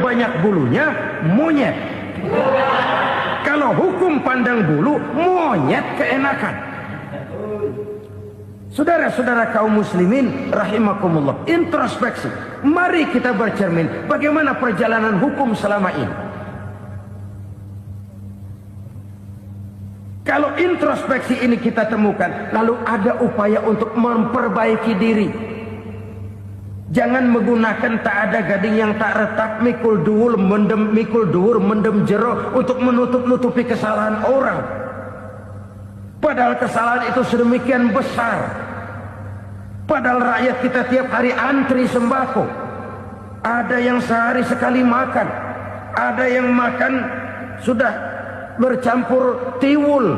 banyak bulunya, monyet. Kalau hukum pandang bulu, monyet keenakan. Saudara-saudara kaum muslimin rahimakumullah, introspeksi. Mari kita bercermin bagaimana perjalanan hukum selama ini. Kalau introspeksi ini kita temukan, lalu ada upaya untuk memperbaiki diri. Jangan menggunakan tak ada gading yang tak retak, mikul duwur mendem jero untuk menutup-nutupi kesalahan orang. Padahal kesalahan itu sedemikian besar. Padahal rakyat kita tiap hari antri sembako. Ada yang sehari sekali makan, ada yang makan sudah bercampur tiwul,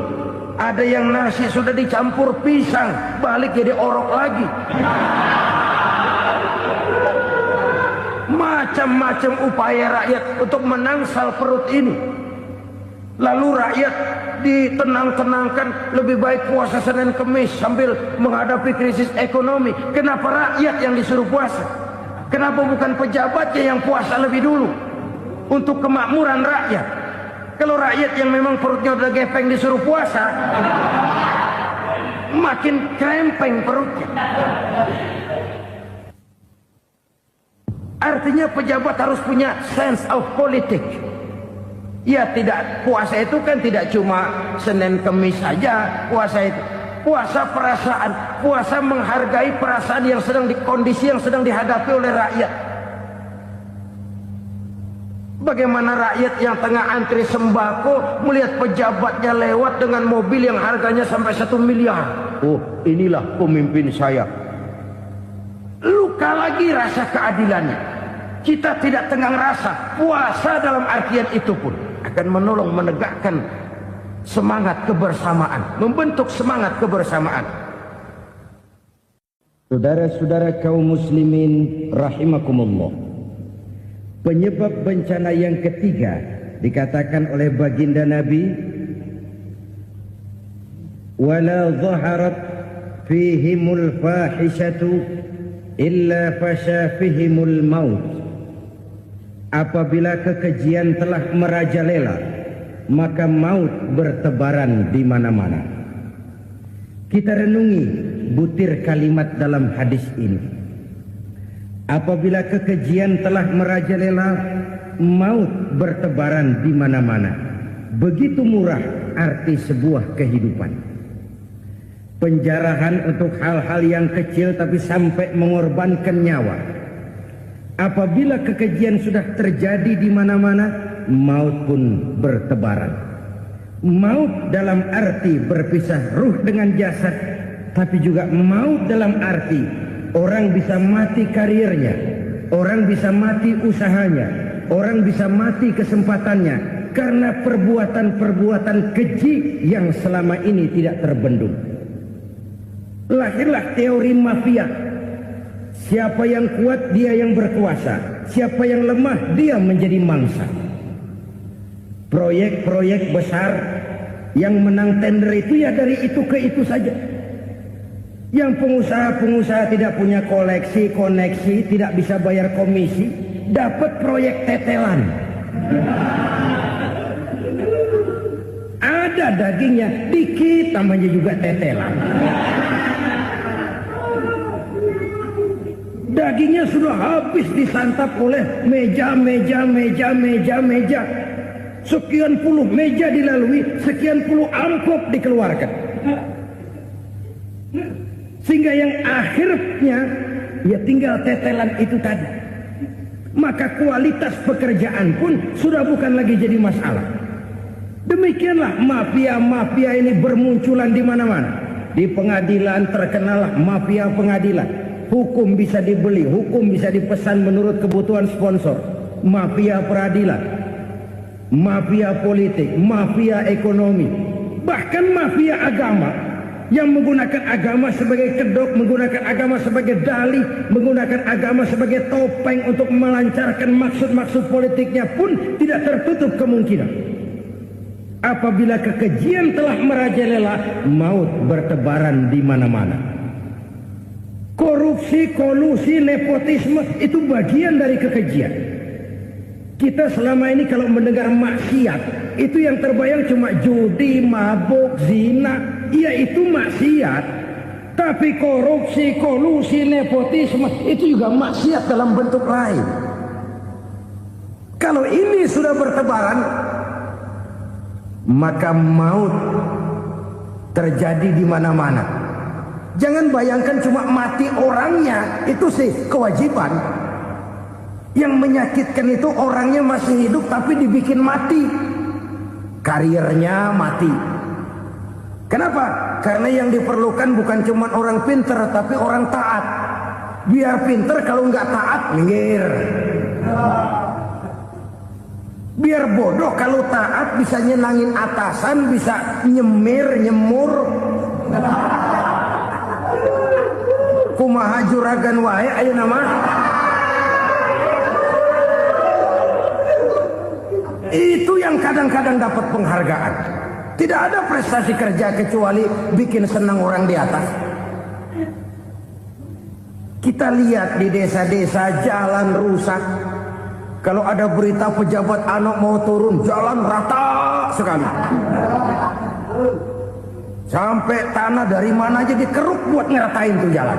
ada yang nasi sudah dicampur pisang, balik jadi orok lagi. Macam-macam upaya rakyat untuk menangsal perut ini. Lalu rakyat ditenang-tenangkan, lebih baik puasa Senin Kemis sambil menghadapi krisis ekonomi. Kenapa rakyat yang disuruh puasa? Kenapa bukan pejabatnya yang puasa lebih dulu untuk kemakmuran rakyat? Kalau rakyat yang memang perutnya udah gepeng disuruh puasa, makin krempeng perutnya. Artinya pejabat harus punya sense of politik. Ya, tidak, puasa itu kan tidak cuma Senin Kemis saja. Puasa itu puasa perasaan, puasa menghargai perasaan yang sedang kondisi yang sedang dihadapi oleh rakyat. Bagaimana rakyat yang tengah antri sembako melihat pejabatnya lewat dengan mobil yang harganya sampai 1 miliar. Oh, inilah pemimpin saya. Luka lagi rasa keadilannya. Kita tidak tenggang rasa. Puasa dalam artian itu pun akan menolong menegakkan semangat kebersamaan, membentuk semangat kebersamaan. Saudara-saudara kaum muslimin rahimakumullah, penyebab bencana yang ketiga dikatakan oleh baginda Nabi, wala zaharat fihimul fahishatu illa fasha fihimul maut. Apabila kekejian telah merajalela, maka maut bertebaran di mana-mana. Kita renungi butir kalimat dalam hadis ini. Apabila kekejian telah merajalela, maut bertebaran di mana-mana. Begitu murah arti sebuah kehidupan. Penjarahan untuk hal-hal yang kecil tapi sampai mengorbankan nyawa. Apabila kekejian sudah terjadi di mana-mana, maut pun bertebaran. Maut dalam arti berpisah ruh dengan jasad, tapi juga maut dalam arti orang bisa mati karirnya, orang bisa mati usahanya, orang bisa mati kesempatannya karena perbuatan-perbuatan keji yang selama ini tidak terbendung. Lahirlah teori mafia. Siapa yang kuat dia yang berkuasa, siapa yang lemah dia menjadi mangsa. Proyek-proyek besar yang menang tender itu ya dari itu ke itu saja. Yang pengusaha-pengusaha tidak punya koleksi, koneksi, tidak bisa bayar komisi, dapat proyek tetelan. Ada dagingnya, dikit namanya juga tetelan. Dagingnya sudah habis disantap oleh meja. Sekian puluh meja dilalui, sekian puluh amplop dikeluarkan. Sehingga yang akhirnya ya tinggal tetelan itu tadi. Maka kualitas pekerjaan pun sudah bukan lagi jadi masalah. Demikianlah mafia-mafia ini bermunculan di mana-mana. Di pengadilan terkenallah mafia pengadilan. Hukum bisa dibeli, hukum bisa dipesan menurut kebutuhan sponsor. Mafia peradilan, mafia politik, mafia ekonomi, bahkan mafia agama yang menggunakan agama sebagai kedok, menggunakan agama sebagai dalih, menggunakan agama sebagai topeng untuk melancarkan maksud-maksud politiknya pun tidak tertutup kemungkinan. Apabila kekejian telah merajalela, maut bertebaran di mana-mana. Korupsi, kolusi, nepotisme itu bagian dari kekejian. Kita selama ini kalau mendengar maksiat, itu yang terbayang cuma judi, mabuk, zina. Iya, itu maksiat. Tapi korupsi, kolusi, nepotisme, itu juga maksiat dalam bentuk lain. Kalau ini sudah bertebaran, maka maut terjadi di mana-mana. Jangan bayangkan cuma mati orangnya, itu sih kewajiban. Yang menyakitkan itu orangnya masih hidup tapi dibikin mati. Karirnya mati. Kenapa? Karena yang diperlukan bukan cuma orang pinter tapi orang taat. Biar pinter, kalau nggak taat minggir. Biar bodoh, kalau taat bisa nyenangin atasan, bisa nyemir, nyemur. Kumaha juragan wae ayo nama. Itu yang kadang-kadang dapat penghargaan. Tidak ada prestasi kerja kecuali bikin senang orang di atas. Kita lihat di desa-desa jalan rusak. Kalau ada berita pejabat anak mau turun, jalan rata sekali. Sampai tanah dari mana aja dikeruk buat ngeratain tuh jalan.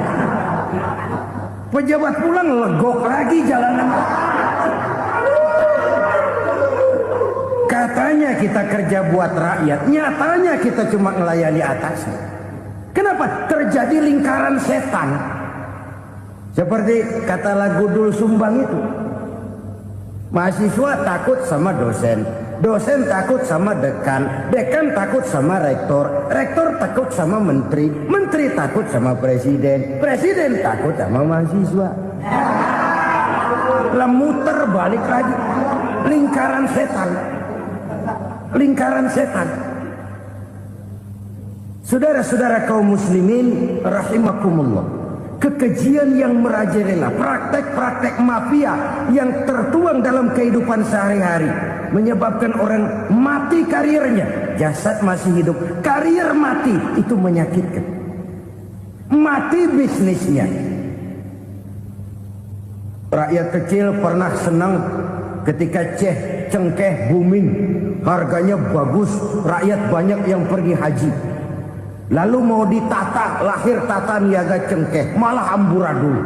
Pejabat pulang legok lagi jalanan. Katanya kita kerja buat rakyat, nyatanya kita cuma melayani atasnya. Kenapa? Terjadi lingkaran setan. Seperti kata lagu Dul Sumbang itu. Mahasiswa takut sama dosen, dosen takut sama dekan, dekan takut sama rektor, rektor takut sama menteri, menteri takut sama presiden, presiden takut sama mahasiswa. Muter balik lagi. Lingkaran setan. Lingkaran setan. Saudara-saudara kaum muslimin rahimakumullah, kekejian yang merajalela, praktek-praktek mafia yang tertuang dalam kehidupan sehari-hari menyebabkan orang mati karirnya, jasad masih hidup, karir mati, itu menyakitkan. Mati bisnisnya. Rakyat kecil pernah senang ketika cengkeh booming, harganya bagus, rakyat banyak yang pergi haji. Lalu mau ditata, lahir tata niaga cengkeh, malah amburadul.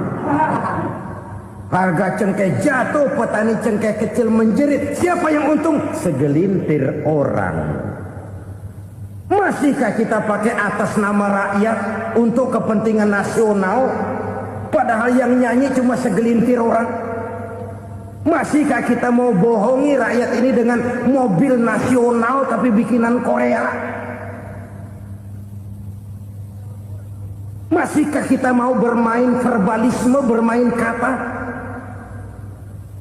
Harga cengkeh jatuh, petani cengkeh kecil menjerit. Siapa yang untung? Segelintir orang. Masihkah kita pakai atas nama rakyat untuk kepentingan nasional, padahal yang nyanyi cuma segelintir orang? Masihkah kita mau bohongi rakyat ini dengan mobil nasional tapi bikinan Korea? Masihkah kita mau bermain verbalisme, bermain kata?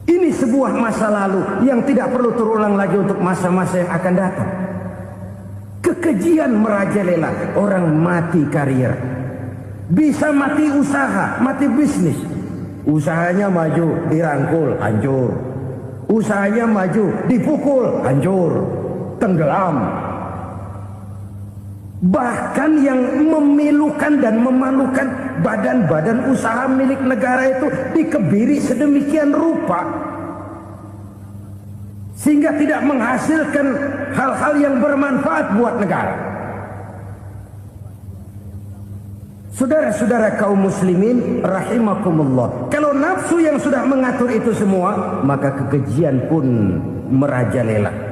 Ini sebuah masa lalu yang tidak perlu terulang lagi untuk masa-masa yang akan datang. Kekejian merajalela, orang mati karir. Bisa mati usaha, mati bisnis. Usahanya maju, dirangkul, hancur. Usahanya maju, dipukul, hancur, tenggelam. Bahkan yang memilukan dan memalukan badan-badan usaha milik negara itu dikebiri sedemikian rupa sehingga tidak menghasilkan hal-hal yang bermanfaat buat negara. Saudara-saudara kaum muslimin rahimakumullah, kalau nafsu yang sudah mengatur itu semua, maka kekejian pun merajalela.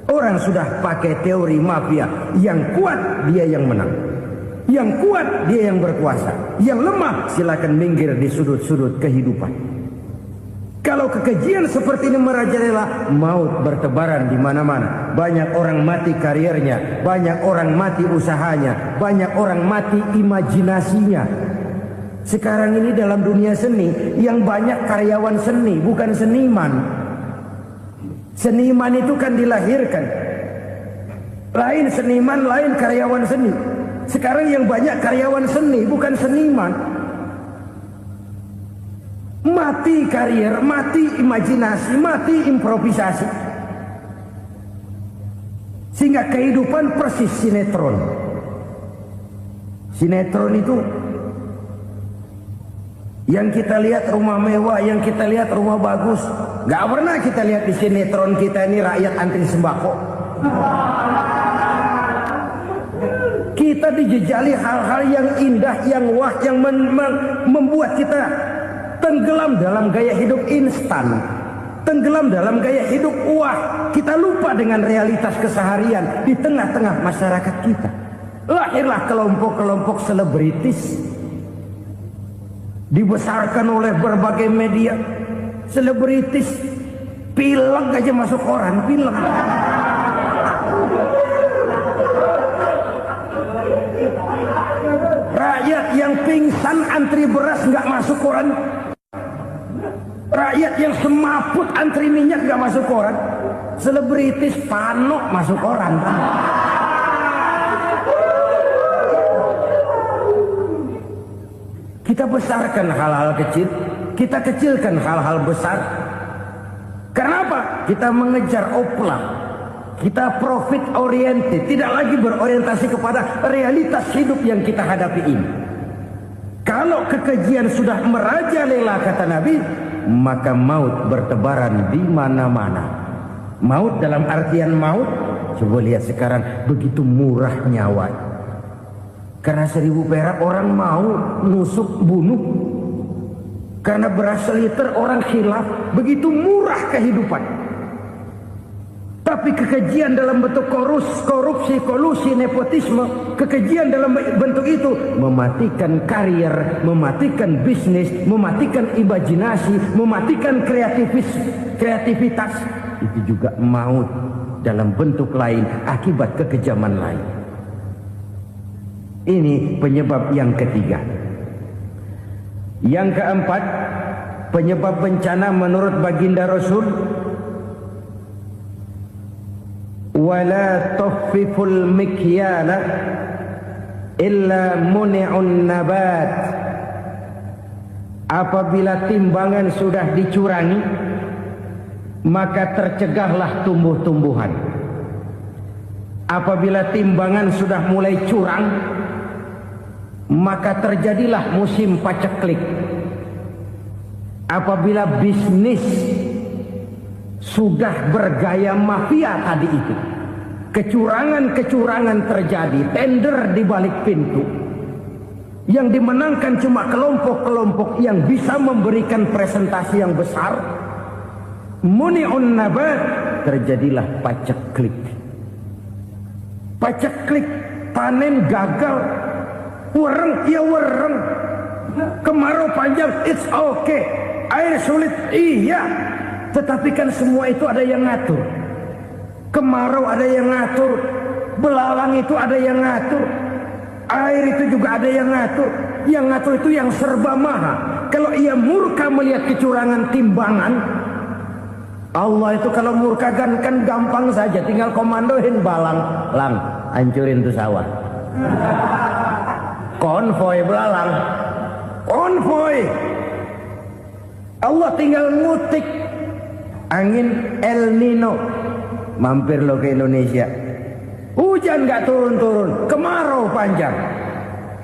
Orang sudah pakai teori mafia, yang kuat dia yang menang, yang kuat dia yang berkuasa, yang lemah silakan minggir di sudut-sudut kehidupan. Kalau kekejian seperti ini merajalela, maut bertebaran di mana-mana. Banyak orang mati karirnya, banyak orang mati usahanya, banyak orang mati imajinasinya. Sekarang ini dalam dunia seni, yang banyak karyawan seni, bukan seniman. Seniman itu kan dilahirkan. Lain seniman, lain karyawan seni. Sekarang yang banyak karyawan seni, bukan seniman. Mati karir, mati imajinasi, mati improvisasi. Sehingga kehidupan persis sinetron. Sinetron itu Yang kita lihat rumah mewah, yang kita lihat rumah bagus. Gak pernah kita lihat di sinetron kita ini rakyat antri sembako. Kita dijejali hal-hal yang indah, yang wah, yang membuat kita tenggelam dalam gaya hidup instan, tenggelam dalam gaya hidup wah. Kita lupa dengan realitas keseharian di tengah-tengah masyarakat kita. Lahirlah kelompok-kelompok selebritis, dibesarkan oleh berbagai media. Selebritis pilek aja masuk koran, pilek. Rakyat yang pingsan antri beras nggak masuk koran. Rakyat yang semaput antri minyak nggak masuk koran. Selebritis panok masuk koran. Kita besarkan hal-hal kecil, kita kecilkan hal-hal besar. Kenapa? Kita mengejar oplah, kita profit oriented, tidak lagi berorientasi kepada realitas hidup yang kita hadapi ini. Kalau kekejian sudah merajalela, kata Nabi, maka maut bertebaran di mana-mana. Maut dalam artian maut, coba lihat sekarang begitu murah nyawa. Karena 1000 perak orang mau nusuk bunuh. Karena beras seliter orang khilaf. Begitu murah kehidupan. Tapi kekejian dalam bentuk korupsi, kolusi, nepotisme, kekejian dalam bentuk itu mematikan karier, mematikan bisnis, mematikan imajinasi, mematikan kreativitas. Itu juga maut dalam bentuk lain akibat kekejaman lain. Ini penyebab yang ketiga. Yang keempat, penyebab bencana menurut baginda Rasul, wala tukhfiful mikyala illa muni'un nabat. Apabila timbangan sudah dicurangi, maka tercegahlah tumbuh-tumbuhan. Apabila timbangan sudah mulai curang, maka terjadilah musim paceklik. Apabila bisnis sudah bergaya mafia tadi itu, kecurangan-kecurangan terjadi, tender di balik pintu, yang dimenangkan cuma kelompok-kelompok yang bisa memberikan presentasi yang besar, muni'un nabat, terjadilah paceklik. Paceklik, panen gagal. Wereng, ya wereng. Kemarau panjang, it's okay. Air sulit, iya. Tetapi kan semua itu ada yang ngatur. Kemarau ada yang ngatur. Belalang itu ada yang ngatur. Air itu juga ada yang ngatur. Yang ngatur itu yang serba maha. Kalau ia murka melihat kecurangan timbangan, Allah itu kalau murka kan gampang saja. Tinggal komandoin balang. Lang, hancurin tuh sawah. Konvoy belalang, konvoy. Allah tinggal ngutik angin El Nino, mampir lo ke Indonesia. Hujan nggak turun-turun, kemarau panjang.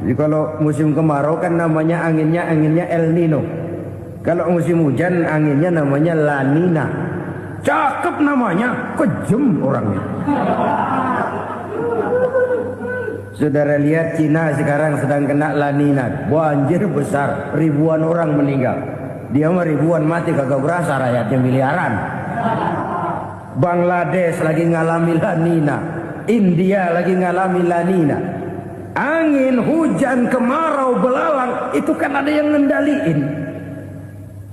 Jadi kalau musim kemarau kan namanya anginnya El Nino. Kalau musim hujan anginnya namanya La Nina. Cakep namanya, kejem orangnya. Saudara lihat Cina sekarang sedang kena La Nina, banjir besar, ribuan orang meninggal. Dia mah ribuan mati kagak berasa, rakyatnya miliaran. Bangladesh lagi ngalami La Nina, India lagi ngalami La Nina. Angin, hujan, kemarau, belalang itu kan ada yang ngendaliin.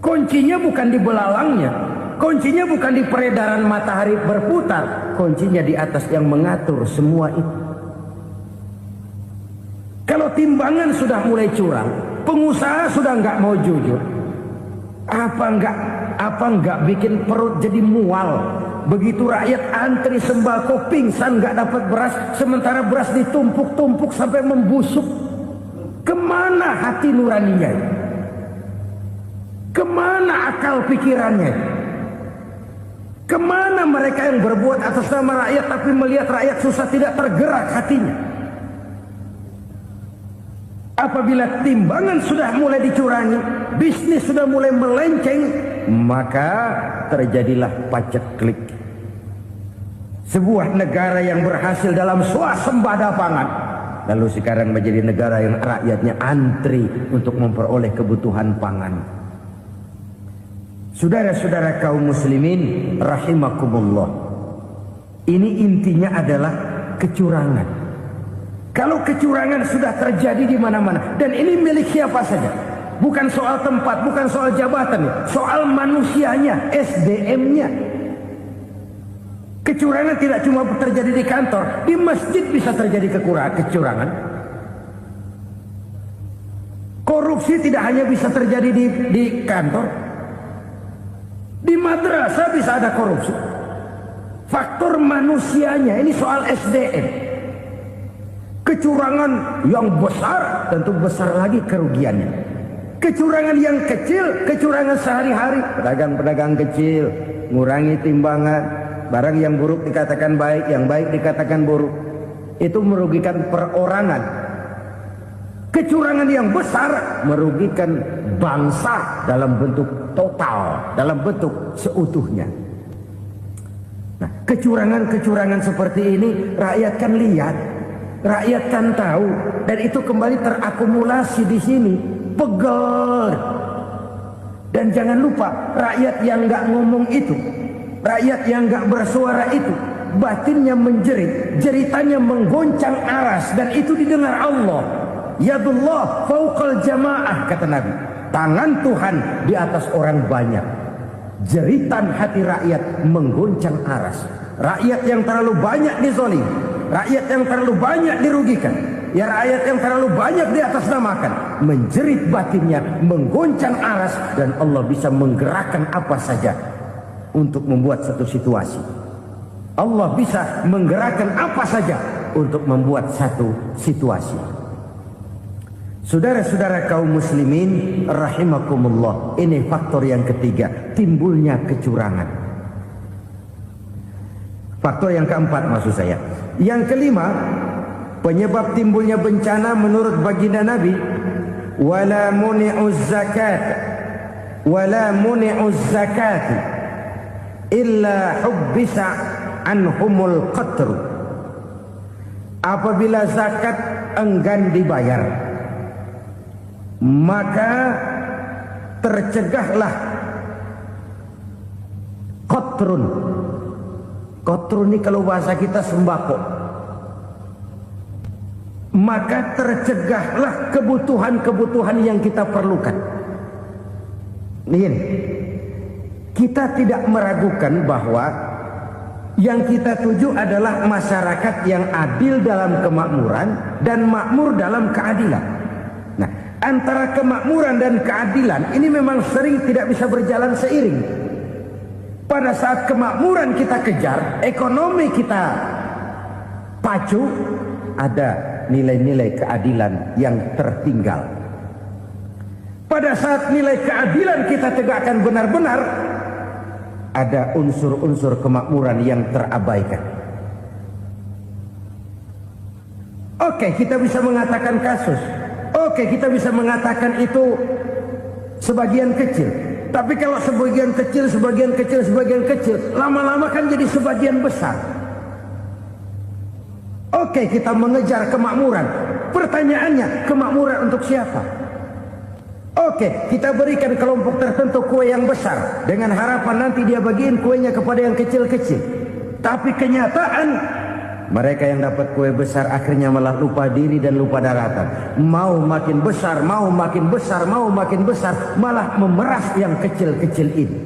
Kuncinya bukan di belalangnya, kuncinya bukan di peredaran matahari berputar, kuncinya di atas yang mengatur semua itu. Kalau timbangan sudah mulai curang, pengusaha sudah nggak mau jujur, apa nggak bikin perut jadi mual? Begitu rakyat antri sembako pingsan nggak dapat beras, sementara beras ditumpuk-tumpuk sampai membusuk. Kemana hati nuraninya? Kemana akal pikirannya? Kemana mereka yang berbuat atas nama rakyat tapi melihat rakyat susah tidak tergerak hatinya? Apabila timbangan sudah mulai dicurangi, bisnis sudah mulai melenceng, maka terjadilah paceklik. Sebuah negara yang berhasil dalam swasembada pangan, lalu sekarang menjadi negara yang rakyatnya antri untuk memperoleh kebutuhan pangan. Saudara-saudara kaum muslimin rahimakumullah, ini intinya adalah kecurangan. Kalau kecurangan sudah terjadi di mana-mana, dan ini milik siapa saja, bukan soal tempat, bukan soal jabatan, soal manusianya, SDM-nya. Kecurangan tidak cuma terjadi di kantor, di masjid bisa terjadi kecurangan. Korupsi tidak hanya bisa terjadi di kantor, di madrasah bisa ada korupsi. Faktor manusianya, ini soal SDM. Kecurangan yang besar, tentu besar lagi kerugiannya. Kecurangan yang kecil, kecurangan sehari-hari, pedagang-pedagang kecil ngurangi timbangan, barang yang buruk dikatakan baik, yang baik dikatakan buruk, itu merugikan perorangan. Kecurangan yang besar merugikan bangsa dalam bentuk total, dalam bentuk seutuhnya. Nah, kecurangan-kecurangan seperti ini rakyat kan lihat, rakyat kan tahu, dan itu kembali terakumulasi di sini, pegel. Dan jangan lupa, rakyat yang nggak ngomong itu, rakyat yang nggak bersuara itu, batinnya menjerit, jeritannya menggoncang aras, dan itu didengar Allah. Yadullah fauqal jamaah, kata Nabi. Tangan Tuhan di atas orang banyak. Jeritan hati rakyat menggoncang aras. Rakyat yang terlalu banyak dizolim, rakyat yang terlalu banyak dirugikan, ya rakyat yang terlalu banyak di atas namakan, menjerit batinnya, menggoncang aras, dan Allah bisa menggerakkan apa saja untuk membuat satu situasi. Allah bisa menggerakkan apa saja untuk membuat satu situasi. Saudara-saudara kaum muslimin rahimakumullah, ini faktor yang ketiga, timbulnya kecurangan. Faktor yang keempat maksud saya. Yang kelima, penyebab timbulnya bencana menurut baginda Nabi, wala muni'uz zakat wala muni'uz zakat illa hubbisa anhumul qatru. Apabila zakat enggan dibayar, maka tercegahlah qatrun. Qatrun ini kalau bahasa kita sembako. Maka tercegahlah kebutuhan-kebutuhan yang kita perlukan. Nih, kita tidak meragukan bahwa yang kita tuju adalah masyarakat yang adil dalam kemakmuran dan makmur dalam keadilan. Nah, antara kemakmuran dan keadilan ini memang sering tidak bisa berjalan seiring. Pada saat kemakmuran kita kejar, ekonomi kita pacu, ada nilai-nilai keadilan yang tertinggal. Pada saat nilai keadilan kita tegakkan benar-benar, ada unsur-unsur kemakmuran yang terabaikan. Oke, kita bisa mengatakan kasus. Oke, kita bisa mengatakan itu sebagian kecil. Tapi kalau sebagian kecil, lama-lama kan jadi sebagian besar. Oke, kita mengejar kemakmuran. Pertanyaannya, kemakmuran untuk siapa? Oke, kita berikan kelompok tertentu kue yang besar dengan harapan nanti dia bagiin kuenya kepada yang kecil-kecil. Tapi kenyataan, mereka yang dapat kue besar akhirnya malah lupa diri dan lupa daratan. Mau makin besar, malah memeras yang kecil-kecil ini.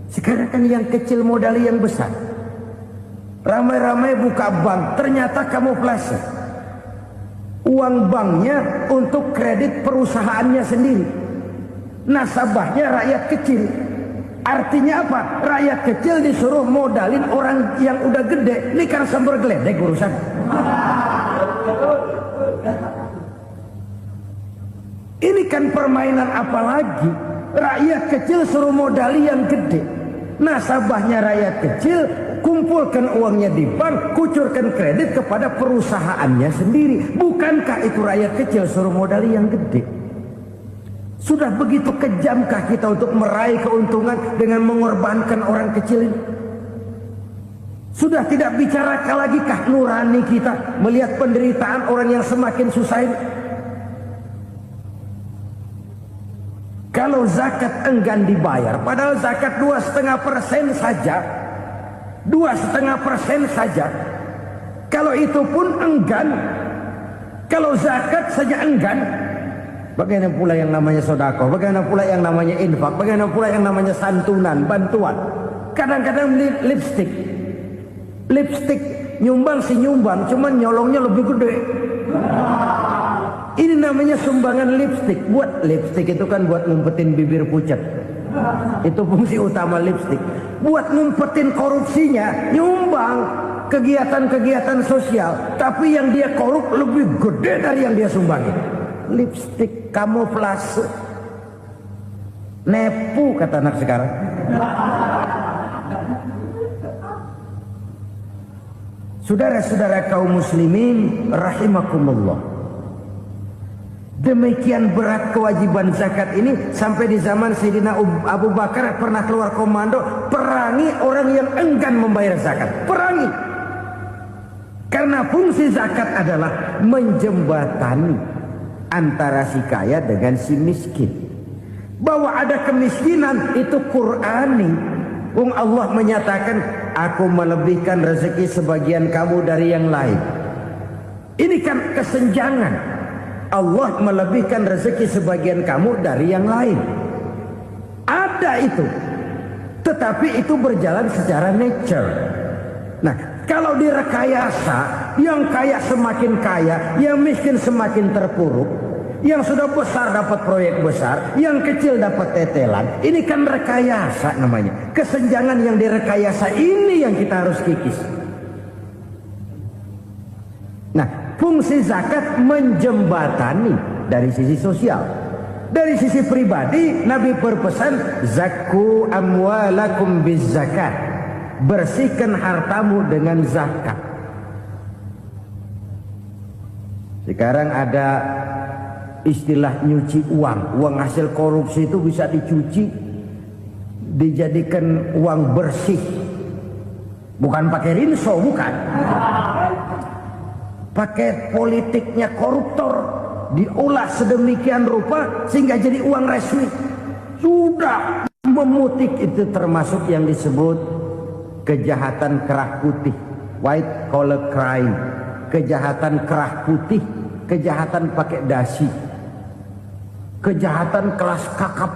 Sekarang kan yang kecil modali yang besar. Ramai-ramai buka bank, ternyata kamuflase. Uang banknya untuk kredit perusahaannya sendiri. Nasabahnya rakyat kecil. Artinya apa? Rakyat kecil disuruh modalin orang yang udah gede. Ini kan sumber geledek urusan. Ini kan permainan apa lagi? Rakyat kecil suruh modali yang gede. Nasabahnya rakyat kecil, kumpulkan uangnya di bank, kucurkan kredit kepada perusahaannya sendiri. Bukankah itu rakyat kecil suruh modali yang gede? Sudah begitu kejamkah kita untuk meraih keuntungan dengan mengorbankan orang kecil ini? Sudah tidak bicara lagi kah nurani kita melihat penderitaan orang yang semakin susah ini? Kalau zakat enggan dibayar, padahal zakat 2,5% saja, 2,5% saja. Kalau itu pun enggan, kalau zakat saja enggan, bagaimana pula yang namanya sodako, bagaimana pula yang namanya infak, bagaimana pula yang namanya santunan, bantuan. Kadang-kadang lipstick nyumbang si nyumbang, cuman nyolongnya lebih gede. Ini namanya sumbangan lipstick. Buat lipstick itu kan buat ngumpetin bibir pucat. Itu fungsi utama lipstick. Buat ngumpetin korupsinya, nyumbang kegiatan-kegiatan sosial, tapi yang dia korup lebih gede dari yang dia sumbangin. Lipstick kamuflase, nepu kata anak sekarang. Saudara-saudara kaum muslimin rahimakumullah, demikian berat kewajiban zakat ini sampai di zaman Sayyidina Abu Bakar pernah keluar komando perangi orang yang enggan membayar zakat. Perangi. Karena fungsi zakat adalah menjembatani antara si kaya dengan si miskin. Bahwa ada kemiskinan itu Qur'ani. Allah menyatakan, aku melebihkan rezeki sebagian kamu dari yang lain. Ini kan kesenjangan. Allah melebihkan rezeki sebagian kamu dari yang lain. Ada itu. Tetapi itu berjalan secara nature. Nah, kalau direkayasa, yang kaya semakin kaya, yang miskin semakin terpuruk, yang sudah besar dapat proyek besar, yang kecil dapat tetelan. Ini kan rekayasa namanya. Kesenjangan yang direkayasa ini yang kita harus kikis. Nah, fungsi zakat menjembatani dari sisi sosial. Dari sisi pribadi, Nabi berpesan, zakku amwalakum biz zakat. Bersihkan hartamu dengan zakat. Sekarang ada istilah nyuci uang. Uang hasil korupsi itu bisa dicuci, dijadikan uang bersih. Bukan pakai rinso, bukan. Pakai politiknya koruptor, diolah sedemikian rupa sehingga jadi uang resmi. Sudah memutik, itu termasuk yang disebut kejahatan kerah putih, white collar crime. Kejahatan kerah putih, kejahatan pakai dasi, kejahatan kelas kakap.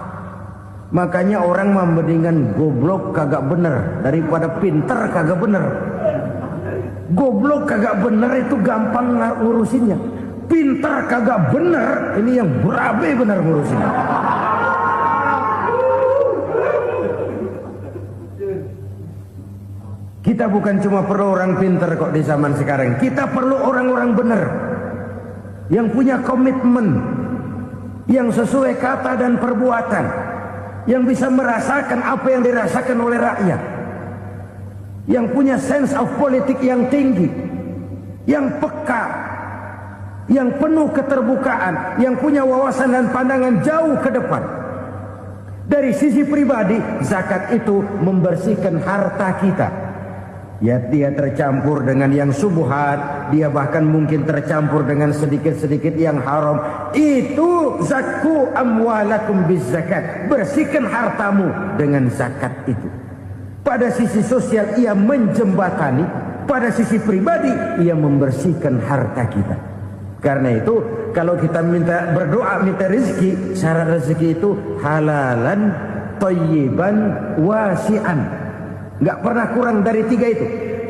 Makanya orang mendingan goblok kagak bener daripada pinter kagak bener. Goblok kagak bener itu gampang ngurusinnya. Pinter kagak bener, ini yang berabe bener ngurusinnya. Kita bukan cuma perlu orang pinter kok di zaman sekarang. Kita perlu orang-orang bener yang punya komitmen, yang sesuai kata dan perbuatan, yang bisa merasakan apa yang dirasakan oleh rakyat, yang punya sense of politik yang tinggi, yang peka, yang penuh keterbukaan, yang punya wawasan dan pandangan jauh ke depan. Dari sisi pribadi, zakat itu membersihkan harta kita. Ya, dia tercampur dengan yang subuhat, dia bahkan mungkin tercampur dengan sedikit-sedikit yang haram. Itu zakku amwalakum biz zakat. Bersihkan hartamu dengan zakat itu. Pada sisi sosial ia menjembatani, pada sisi pribadi ia membersihkan harta kita. Karena itu kalau kita berdoa minta rezeki, syarat rezeki itu halalan, thayyiban, wasi'an. Nggak pernah kurang dari 3 itu.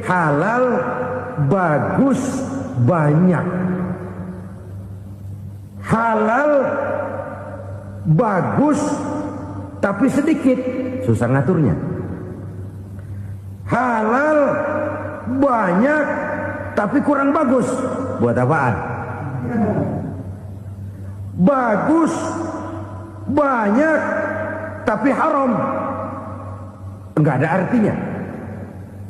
Halal, bagus, banyak. Halal, bagus, tapi sedikit, susah ngaturnya. Halal, banyak, tapi kurang bagus. Buat apaan? Bagus, banyak, tapi haram. Enggak ada artinya.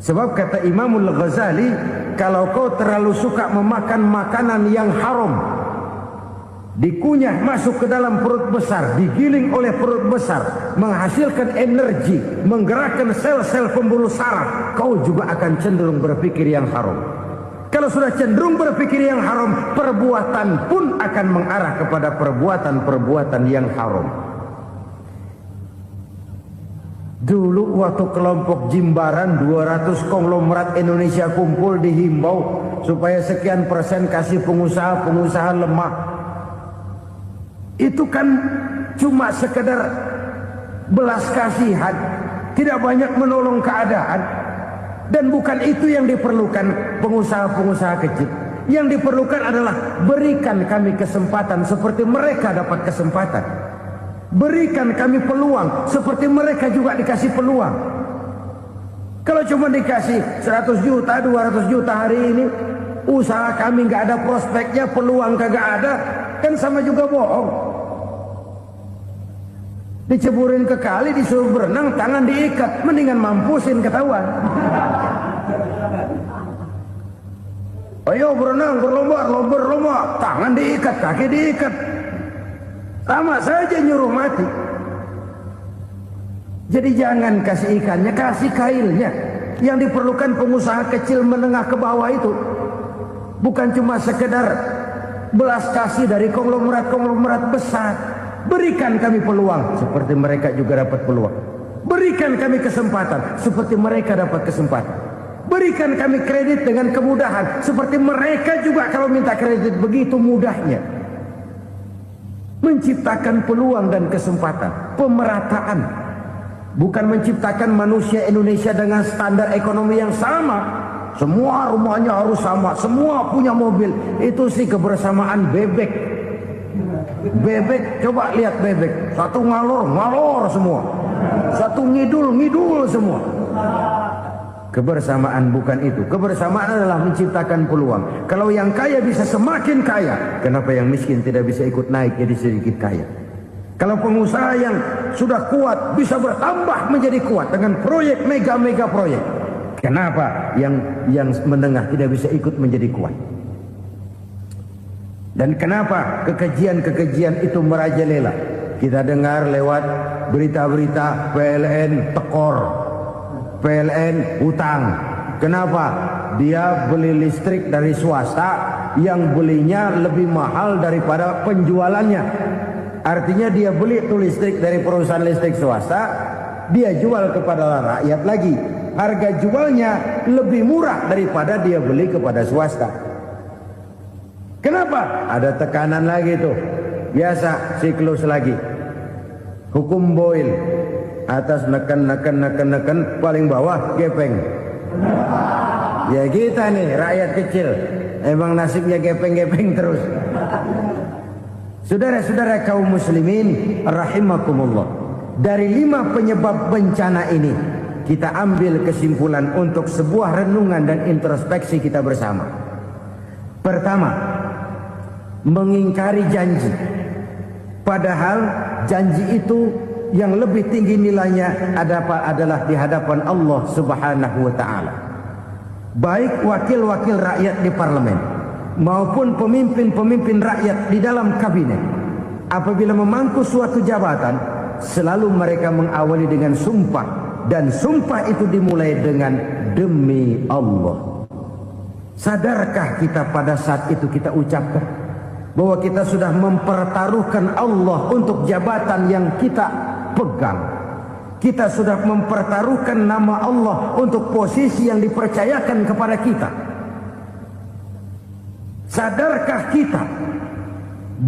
Sebab kata Imamul Ghazali, kalau kau terlalu suka memakan makanan yang haram, dikunyah masuk ke dalam perut besar, digiling oleh perut besar, menghasilkan energi, menggerakkan sel-sel pembuluh saraf, kau juga akan cenderung berpikir yang haram. Kalau sudah cenderung berpikir yang haram, perbuatan pun akan mengarah kepada perbuatan-perbuatan yang haram. Dulu waktu kelompok Jimbaran 200 konglomerat Indonesia kumpul, dihimbau supaya sekian persen kasih pengusaha-pengusaha lemah. Itu kan cuma sekedar belas kasihan, tidak banyak menolong keadaan. Dan bukan itu yang diperlukan pengusaha-pengusaha kecil. Yang diperlukan adalah berikan kami kesempatan seperti mereka dapat kesempatan. Berikan kami peluang seperti mereka juga dikasih peluang. Kalau cuma dikasih 100 juta, 200 juta hari ini, usaha kami nggak ada prospeknya, peluang kagak ada, kan sama juga bohong. Diceburin ke kali, disuruh berenang, tangan diikat, mendingan mampusin ketahuan. Ayo berenang, berlomba, tangan diikat, kaki diikat, sama saja nyuruh mati. Jadi jangan kasih ikannya, kasih kailnya. Yang diperlukan pengusaha kecil menengah ke bawah itu bukan cuma sekedar belas kasih dari konglomerat-konglomerat besar. Berikan kami peluang seperti mereka juga dapat peluang. Berikan kami kesempatan seperti mereka dapat kesempatan. Berikan kami kredit dengan kemudahan seperti mereka juga kalau minta kredit begitu mudahnya. Menciptakan peluang dan kesempatan, pemerataan. Bukan menciptakan manusia Indonesia dengan standar ekonomi yang sama. Semua rumahnya harus sama, semua punya mobil. Itu sih kebersamaan bebek. Bebek, coba lihat bebek. Satu ngalor semua. Satu ngidul semua. Kebersamaan bukan itu. Kebersamaan adalah menciptakan peluang. Kalau yang kaya bisa semakin kaya, kenapa yang miskin tidak bisa ikut naik jadi sedikit kaya? Kalau pengusaha yang sudah kuat bisa bertambah menjadi kuat dengan proyek mega proyek, kenapa yang menengah tidak bisa ikut menjadi kuat? Dan kenapa kekejian-kekejian itu merajalela? Kita dengar lewat berita-berita PLN tekor, PLN hutang. Kenapa? Dia beli listrik dari swasta yang belinya lebih mahal daripada penjualannya. Artinya dia beli itu listrik dari perusahaan listrik swasta, dia jual kepada rakyat lagi. Harga jualnya lebih murah daripada dia beli kepada swasta. Kenapa? Ada tekanan lagi tuh. Biasa siklus lagi. Hukum Boyle. Atas neken, paling bawah gepeng. Ya kita nih rakyat kecil, emang nasibnya gepeng-gepeng terus. Saudara-saudara kaum muslimin rahimakumullah, dari 5 penyebab bencana ini kita ambil kesimpulan untuk sebuah renungan dan introspeksi kita bersama. Pertama, mengingkari janji, padahal janji itu yang lebih tinggi nilainya adalah di hadapan Allah Subhanahu wa ta'ala. Baik wakil-wakil rakyat di parlemen maupun pemimpin-pemimpin rakyat di dalam kabinet, apabila memangku suatu jabatan, selalu mereka mengawali dengan sumpah, dan sumpah itu dimulai dengan demi Allah. Sadarkah kita pada saat itu kita ucapkan bahwa kita sudah mempertaruhkan Allah untuk jabatan yang kita pegang? Kita sudah mempertaruhkan nama Allah untuk posisi yang dipercayakan kepada kita. Sadarkah kita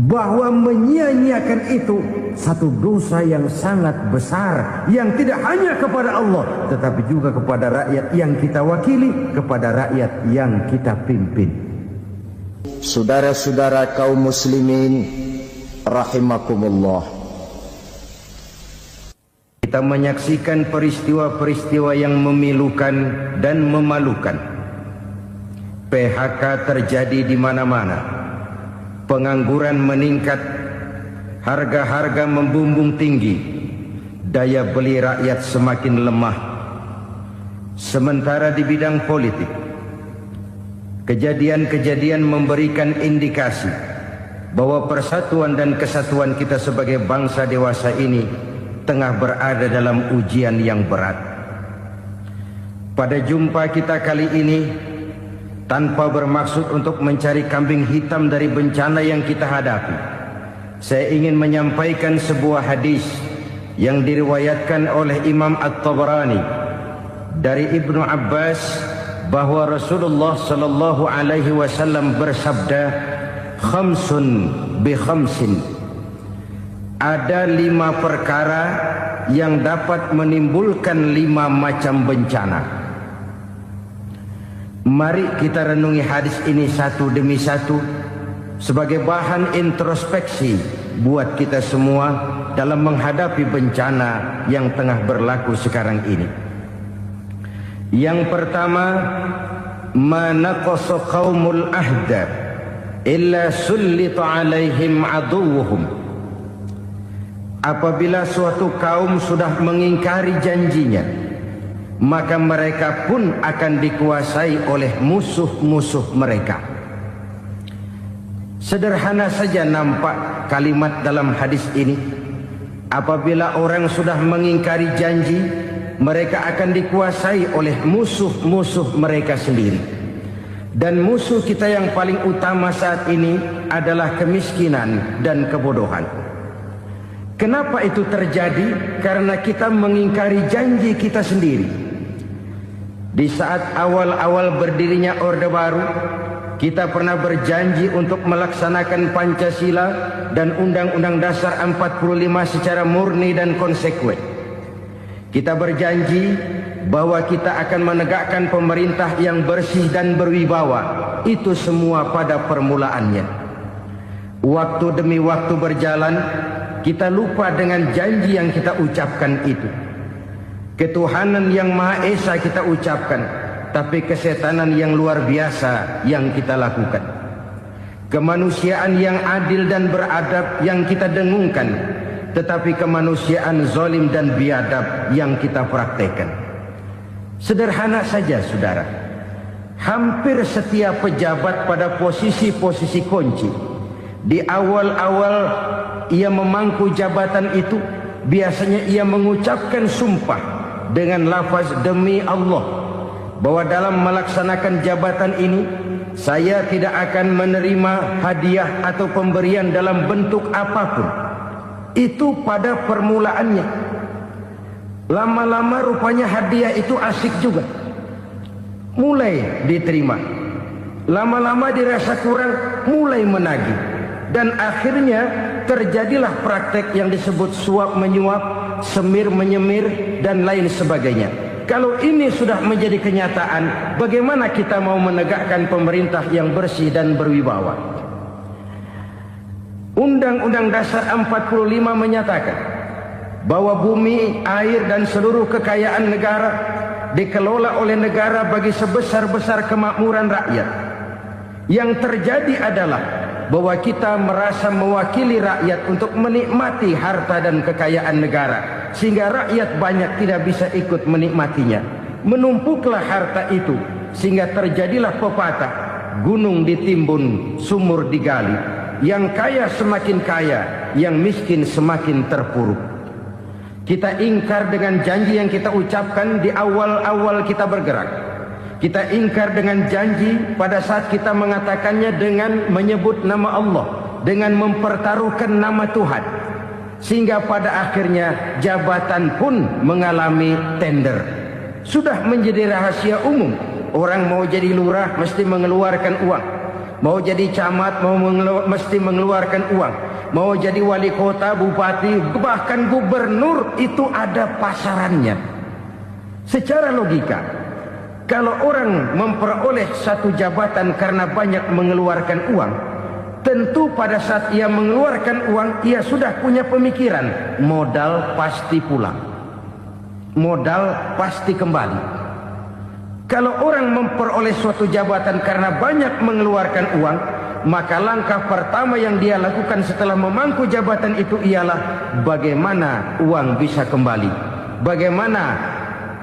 bahwa menyia-nyiakan itu satu dosa yang sangat besar, yang tidak hanya kepada Allah tetapi juga kepada rakyat yang kita wakili, kepada rakyat yang kita pimpin. Saudara-saudara kaum muslimin rahimakumullah, kita menyaksikan peristiwa-peristiwa yang memilukan dan memalukan. PHK terjadi di mana-mana, pengangguran meningkat, harga-harga membumbung tinggi, daya beli rakyat semakin lemah. Sementara di bidang politik, kejadian-kejadian memberikan indikasi bahwa persatuan dan kesatuan kita sebagai bangsa dewasa ini tengah berada dalam ujian yang berat. Pada jumpa kita kali ini, tanpa bermaksud untuk mencari kambing hitam dari bencana yang kita hadapi, saya ingin menyampaikan sebuah hadis yang diriwayatkan oleh Imam At-Tabarani dari Ibnu Abbas bahwa Rasulullah sallallahu alaihi wasallam bersabda, "Khamsun bi khamsin." Ada 5 perkara yang dapat menimbulkan 5 macam bencana. Mari kita renungi hadis ini satu demi satu sebagai bahan introspeksi buat kita semua dalam menghadapi bencana yang tengah berlaku sekarang ini. Yang pertama, manaqasa qaumul ahda illa sullita alaihim aduwwuhum. Apabila suatu kaum sudah mengingkari janjinya, maka mereka pun akan dikuasai oleh musuh-musuh mereka. Sederhana saja nampak kalimat dalam hadis ini. Apabila orang sudah mengingkari janji, mereka akan dikuasai oleh musuh-musuh mereka sendiri. Dan musuh kita yang paling utama saat ini adalah kemiskinan dan kebodohan. Kenapa itu terjadi? Karena kita mengingkari janji kita sendiri. Di saat awal-awal berdirinya Orde Baru, kita pernah berjanji untuk melaksanakan Pancasila dan Undang-Undang Dasar 45 secara murni dan konsekuen. Kita berjanji bahwa kita akan menegakkan pemerintah yang bersih dan berwibawa. Itu semua pada permulaannya. Waktu demi waktu berjalan, kita lupa dengan janji yang kita ucapkan itu. Ketuhanan yang Maha Esa kita ucapkan, tapi kesetanan yang luar biasa yang kita lakukan. Kemanusiaan yang adil dan beradab yang kita dengungkan, tetapi kemanusiaan zalim dan biadab yang kita praktekkan. Sederhana saja saudara, hampir setiap pejabat pada posisi-posisi kunci, di awal-awal ia memangku jabatan itu, biasanya ia mengucapkan sumpah dengan lafaz demi Allah, bahwa dalam melaksanakan jabatan ini saya tidak akan menerima hadiah atau pemberian dalam bentuk apapun. Itu pada permulaannya. Lama-lama rupanya hadiah itu asik juga, mulai diterima. Lama-lama dirasa kurang, mulai menagih. Dan akhirnya terjadilah praktek yang disebut suap menyuap, semir menyemir, dan lain sebagainya. Kalau ini sudah menjadi kenyataan, bagaimana kita mau menegakkan pemerintah yang bersih dan berwibawa? Undang-Undang Dasar 45 menyatakan bahwa bumi, air, dan seluruh kekayaan negara dikelola oleh negara bagi sebesar-besar kemakmuran rakyat. Yang terjadi adalah bahwa kita merasa mewakili rakyat untuk menikmati harta dan kekayaan negara, sehingga rakyat banyak tidak bisa ikut menikmatinya. Menumpuklah harta itu sehingga terjadilah pepatah, gunung ditimbun, sumur digali. Yang kaya semakin kaya, yang miskin semakin terpuruk. Kita ingkar dengan janji yang kita ucapkan di awal-awal kita bergerak. Kita ingkar dengan janji pada saat kita mengatakannya dengan menyebut nama Allah, dengan mempertaruhkan nama Tuhan. Sehingga pada akhirnya jabatan pun mengalami tender. Sudah menjadi rahasia umum. Orang mau jadi lurah mesti mengeluarkan uang. Mau jadi camat mesti mengeluarkan uang. Mau jadi wali kota, bupati, bahkan gubernur, itu ada pasarannya. Secara logika, kalau orang memperoleh satu jabatan karena banyak mengeluarkan uang, tentu pada saat ia mengeluarkan uang, ia sudah punya pemikiran, modal pasti pulang, modal pasti kembali. Kalau orang memperoleh suatu jabatan karena banyak mengeluarkan uang, maka langkah pertama yang dia lakukan setelah memangku jabatan itu ialah bagaimana uang bisa kembali, bagaimana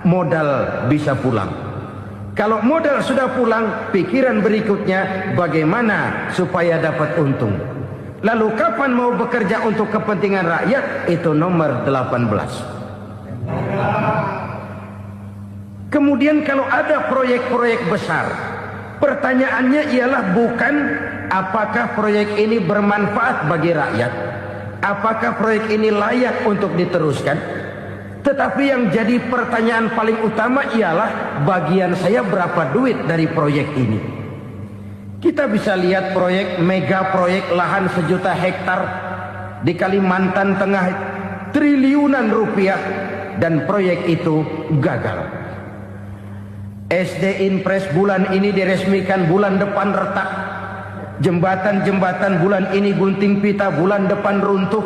modal bisa pulang. Kalau modal sudah pulang, pikiran berikutnya bagaimana supaya dapat untung. Lalu kapan mau bekerja untuk kepentingan rakyat? Itu nomor 18. Kemudian kalau ada proyek-proyek besar, pertanyaannya ialah bukan apakah proyek ini bermanfaat bagi rakyat, apakah proyek ini layak untuk diteruskan, tetapi yang jadi pertanyaan paling utama ialah bagian saya berapa duit dari proyek ini. Kita bisa lihat proyek mega proyek lahan 1 juta hektar di Kalimantan Tengah, triliunan rupiah, dan proyek itu gagal. SD Impres bulan ini diresmikan, bulan depan retak. Jembatan-jembatan bulan ini gunting pita, bulan depan runtuh.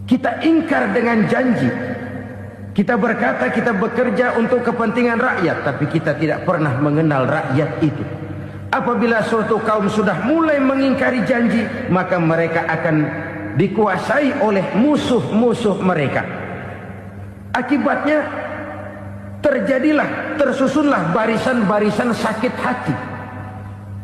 Kita ingkar dengan janji. Kita berkata kita bekerja untuk kepentingan rakyat, tapi kita tidak pernah mengenal rakyat itu. Apabila suatu kaum sudah mulai mengingkari janji, maka mereka akan dikuasai oleh musuh-musuh mereka. Akibatnya tersusunlah barisan-barisan sakit hati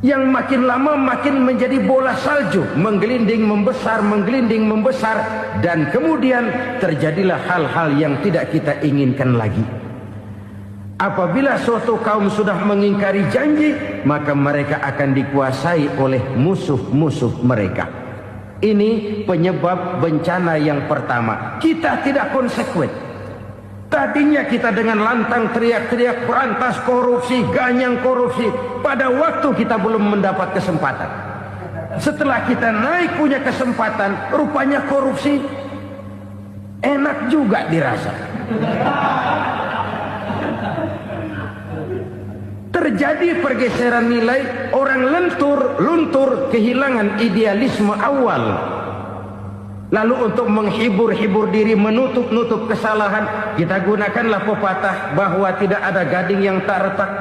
yang makin lama makin menjadi bola salju, menggelinding membesar, dan kemudian terjadilah hal-hal yang tidak kita inginkan lagi. Apabila suatu kaum sudah mengingkari janji, maka mereka akan dikuasai oleh musuh-musuh mereka. Ini penyebab bencana yang pertama. Kita tidak konsekuen. Tadinya kita dengan lantang teriak-teriak berantas korupsi, ganyang korupsi. Pada waktu kita belum mendapat kesempatan. Setelah kita naik punya kesempatan, rupanya korupsi enak juga dirasa. Terjadi pergeseran nilai, orang luntur, kehilangan idealisme awal. Lalu untuk menghibur-hibur diri, menutup-nutup kesalahan, kita gunakanlah pepatah bahwa tidak ada gading yang tak retak,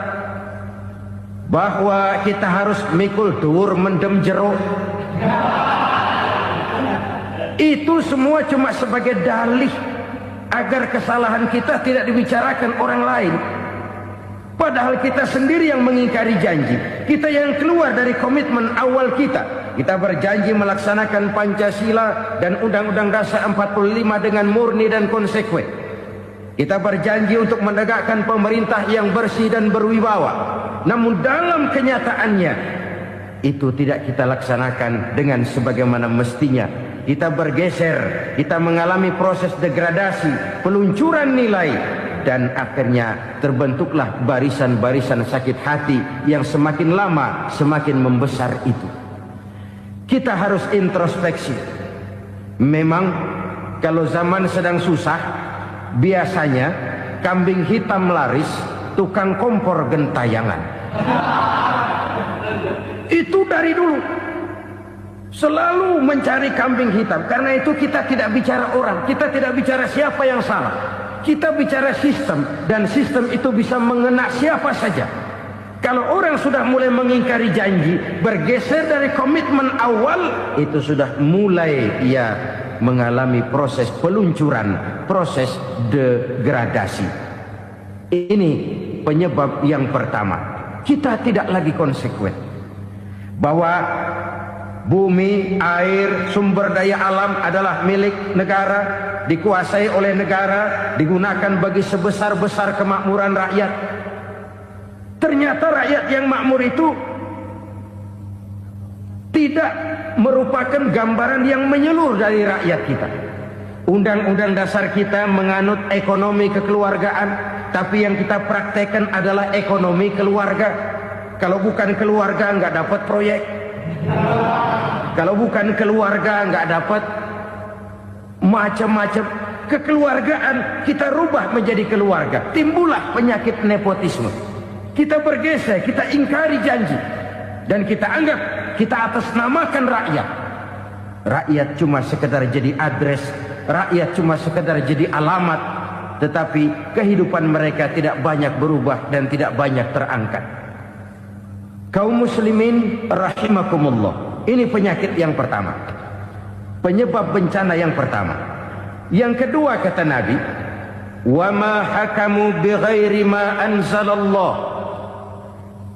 bahwa kita harus mikul dur mendem jero. Itu semua cuma sebagai dalih agar kesalahan kita tidak dibicarakan orang lain. Padahal kita sendiri yang mengingkari janji. Kita yang keluar dari komitmen awal kita. Kita berjanji melaksanakan Pancasila dan Undang-Undang Dasar 45 dengan murni dan konsekuen. Kita berjanji untuk menegakkan pemerintah yang bersih dan berwibawa. Namun dalam kenyataannya itu tidak kita laksanakan dengan sebagaimana mestinya. Kita bergeser, kita mengalami proses degradasi, peluncuran nilai, dan akhirnya terbentuklah barisan-barisan sakit hati yang semakin lama semakin membesar itu. Kita harus introspeksi. Memang kalau zaman sedang susah, biasanya kambing hitam laris, tukang kompor gentayangan. Itu dari dulu selalu mencari kambing hitam. Karena itu kita tidak bicara orang, kita tidak bicara siapa yang salah. Kita bicara sistem, dan sistem itu bisa mengena siapa saja. Kalau orang sudah mulai mengingkari janji, bergeser dari komitmen awal, itu sudah mulai ia mengalami proses peluncuran, proses degradasi. Ini penyebab yang pertama. Kita tidak lagi konsekuen. Bahwa bumi, air, sumber daya alam adalah milik negara, dikuasai oleh negara, digunakan bagi sebesar-besar kemakmuran rakyat. Ternyata rakyat yang makmur itu tidak merupakan gambaran yang menyeluruh dari rakyat kita. Undang-undang dasar kita menganut ekonomi kekeluargaan, tapi yang kita praktekkan adalah ekonomi keluarga. Kalau bukan keluarga nggak dapat proyek. Kalau bukan keluarga nggak dapat macam-macam. Kekeluargaan kita rubah menjadi keluarga. Timbullah penyakit nepotisme. Kita bergeser, kita ingkari janji, dan kita anggap kita atasnamakan rakyat. Rakyat cuma sekedar jadi address, rakyat cuma sekedar jadi alamat, tetapi kehidupan mereka tidak banyak berubah dan tidak banyak terangkat. Kaum muslimin rahimakumullah, ini penyakit yang pertama, penyebab bencana yang pertama. Yang kedua kata Nabi, wa ma hakamu bighairi ma anzalallah.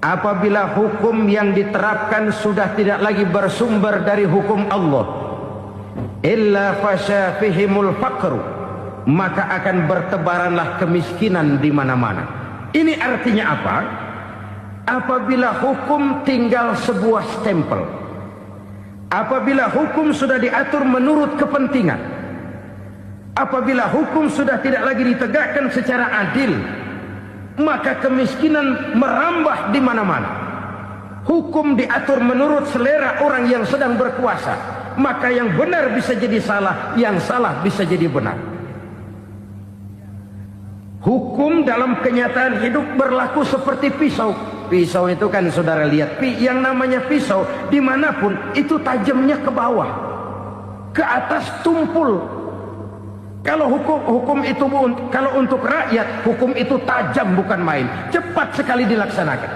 apabila hukum yang diterapkan sudah tidak lagi bersumber dari hukum Allah, illa fasha fihimul faqru, maka akan bertebaranlah kemiskinan di mana-mana. Ini artinya apa? Apabila hukum tinggal sebuah stempel, apabila hukum sudah diatur menurut kepentingan, apabila hukum sudah tidak lagi ditegakkan secara adil, maka kemiskinan merambah di mana-mana. Hukum diatur menurut selera orang yang sedang berkuasa, maka yang benar bisa jadi salah, yang salah bisa jadi benar. Hukum dalam kenyataan hidup berlaku seperti pisau. Pisau itu kan saudara lihat, yang namanya pisau dimanapun itu tajamnya ke bawah, ke atas tumpul. Kalau hukum itu, kalau untuk rakyat, hukum itu tajam bukan main, cepat sekali dilaksanakan.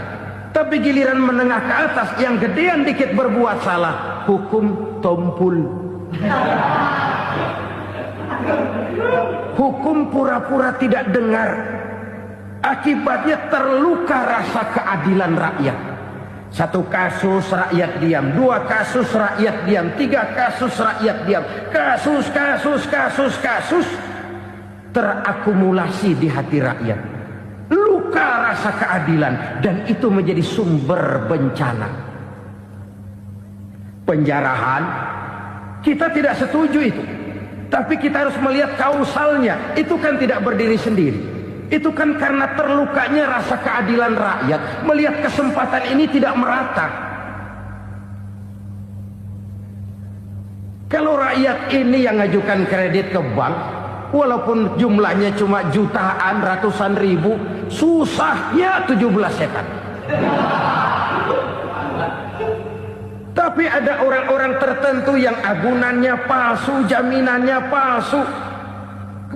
Tapi giliran menengah ke atas, yang gedean dikit berbuat salah, hukum tumpul. Hukum pura-pura tidak dengar, akibatnya terluka rasa keadilan rakyat. Satu kasus rakyat diam, dua kasus rakyat diam, tiga kasus rakyat diam, kasus terakumulasi di hati rakyat, luka rasa keadilan, dan itu menjadi sumber bencana. Penjarahan, kita tidak setuju itu, tapi kita harus melihat kausalnya. Itu kan tidak berdiri sendiri, itu kan karena terlukanya rasa keadilan rakyat, melihat kesempatan ini tidak merata. Kalau rakyat ini yang ngajukan kredit ke bank, walaupun jumlahnya cuma jutaan, ratusan ribu, susahnya 17 setan. Tapi ada orang-orang tertentu yang agunannya palsu, jaminannya palsu,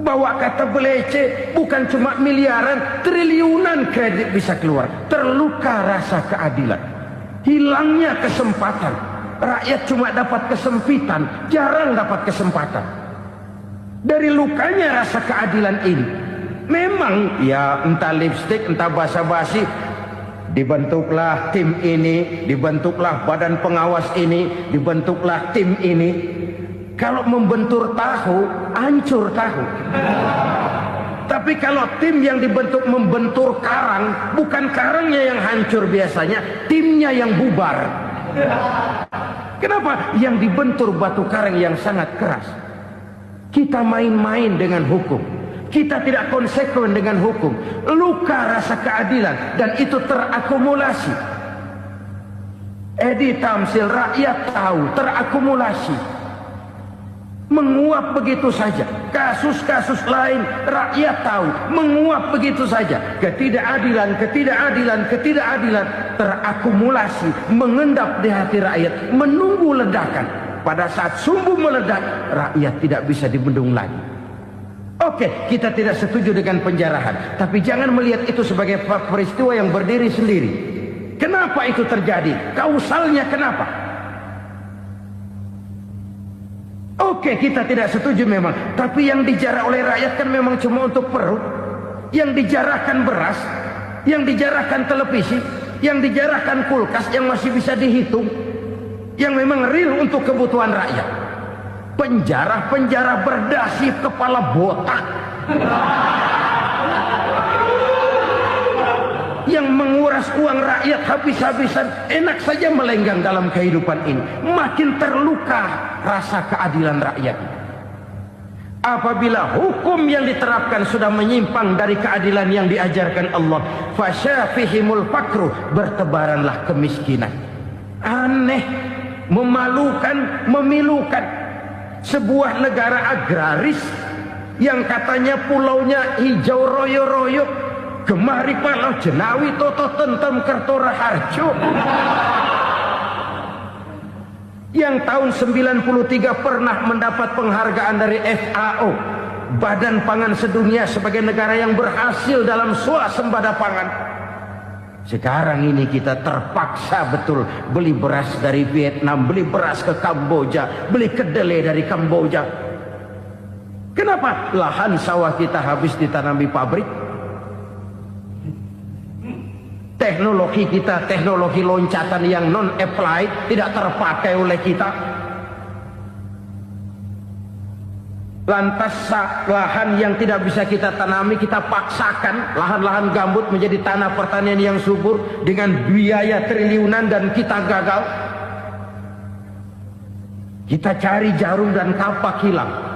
bawa kata belece, bukan cuma miliaran, triliunan kredit bisa keluar. Terluka rasa keadilan, hilangnya kesempatan. Rakyat cuma dapat kesempitan, jarang dapat kesempatan. Dari lukanya rasa keadilan ini, memang ya entah lipstik, entah basa-basi, dibentuklah tim ini, dibentuklah badan pengawas ini, dibentuklah tim ini. Kalau membentur tahu, hancur tahu. Tapi kalau tim yang dibentuk membentur karang, bukan karangnya yang hancur biasanya, timnya yang bubar. Kenapa? Yang dibentur batu karang yang sangat keras. Kita main-main dengan hukum, kita tidak konsekuen dengan hukum, luka rasa keadilan, dan itu terakumulasi. Edi Tamsil, rakyat tahu, terakumulasi, menguap begitu saja. Kasus-kasus lain rakyat tahu, menguap begitu saja. Ketidakadilan terakumulasi, mengendap di hati rakyat, menunggu ledakan. Pada saat sumbu meledak, rakyat tidak bisa dibendung lagi. Oke, kita tidak setuju dengan penjarahan, tapi jangan melihat itu sebagai peristiwa yang berdiri sendiri. Kenapa itu terjadi? Kausalnya kenapa? Oke, kita tidak setuju memang, tapi yang dijarah oleh rakyat kan memang cuma untuk perut. Yang dijarahkan beras, yang dijarahkan televisi, yang dijarahkan kulkas yang masih bisa dihitung, yang memang real untuk kebutuhan rakyat. Penjara-penjara berdasi kepala botak yang menguras uang rakyat habis-habisan, enak saja melenggang dalam kehidupan ini. Makin terluka rasa keadilan rakyat. Apabila hukum yang diterapkan sudah menyimpang dari keadilan yang diajarkan Allah, fasyafihimul fakru, bertebaranlah kemiskinan. Aneh, memalukan, memilukan. Sebuah negara agraris yang katanya pulaunya hijau royo-royo, Gemah Ripalau, Jenawi, Toto, Tentem, Kertora, Harjo, yang tahun 93 pernah mendapat penghargaan dari FAO, Badan Pangan Sedunia, sebagai negara yang berhasil dalam swasembada pangan. Sekarang ini kita terpaksa betul beli beras dari Vietnam, beli beras ke Kamboja, beli kedelai dari Kamboja. Kenapa? Lahan sawah kita habis ditanami pabrik. teknologi kita, teknologi loncatan yang non-applied, tidak terpakai oleh kita. Lantas lahan yang tidak bisa kita tanami, kita paksakan lahan-lahan gambut menjadi tanah pertanian yang subur dengan biaya triliunan dan kita gagal. Kita cari jarum dan kapak hilang.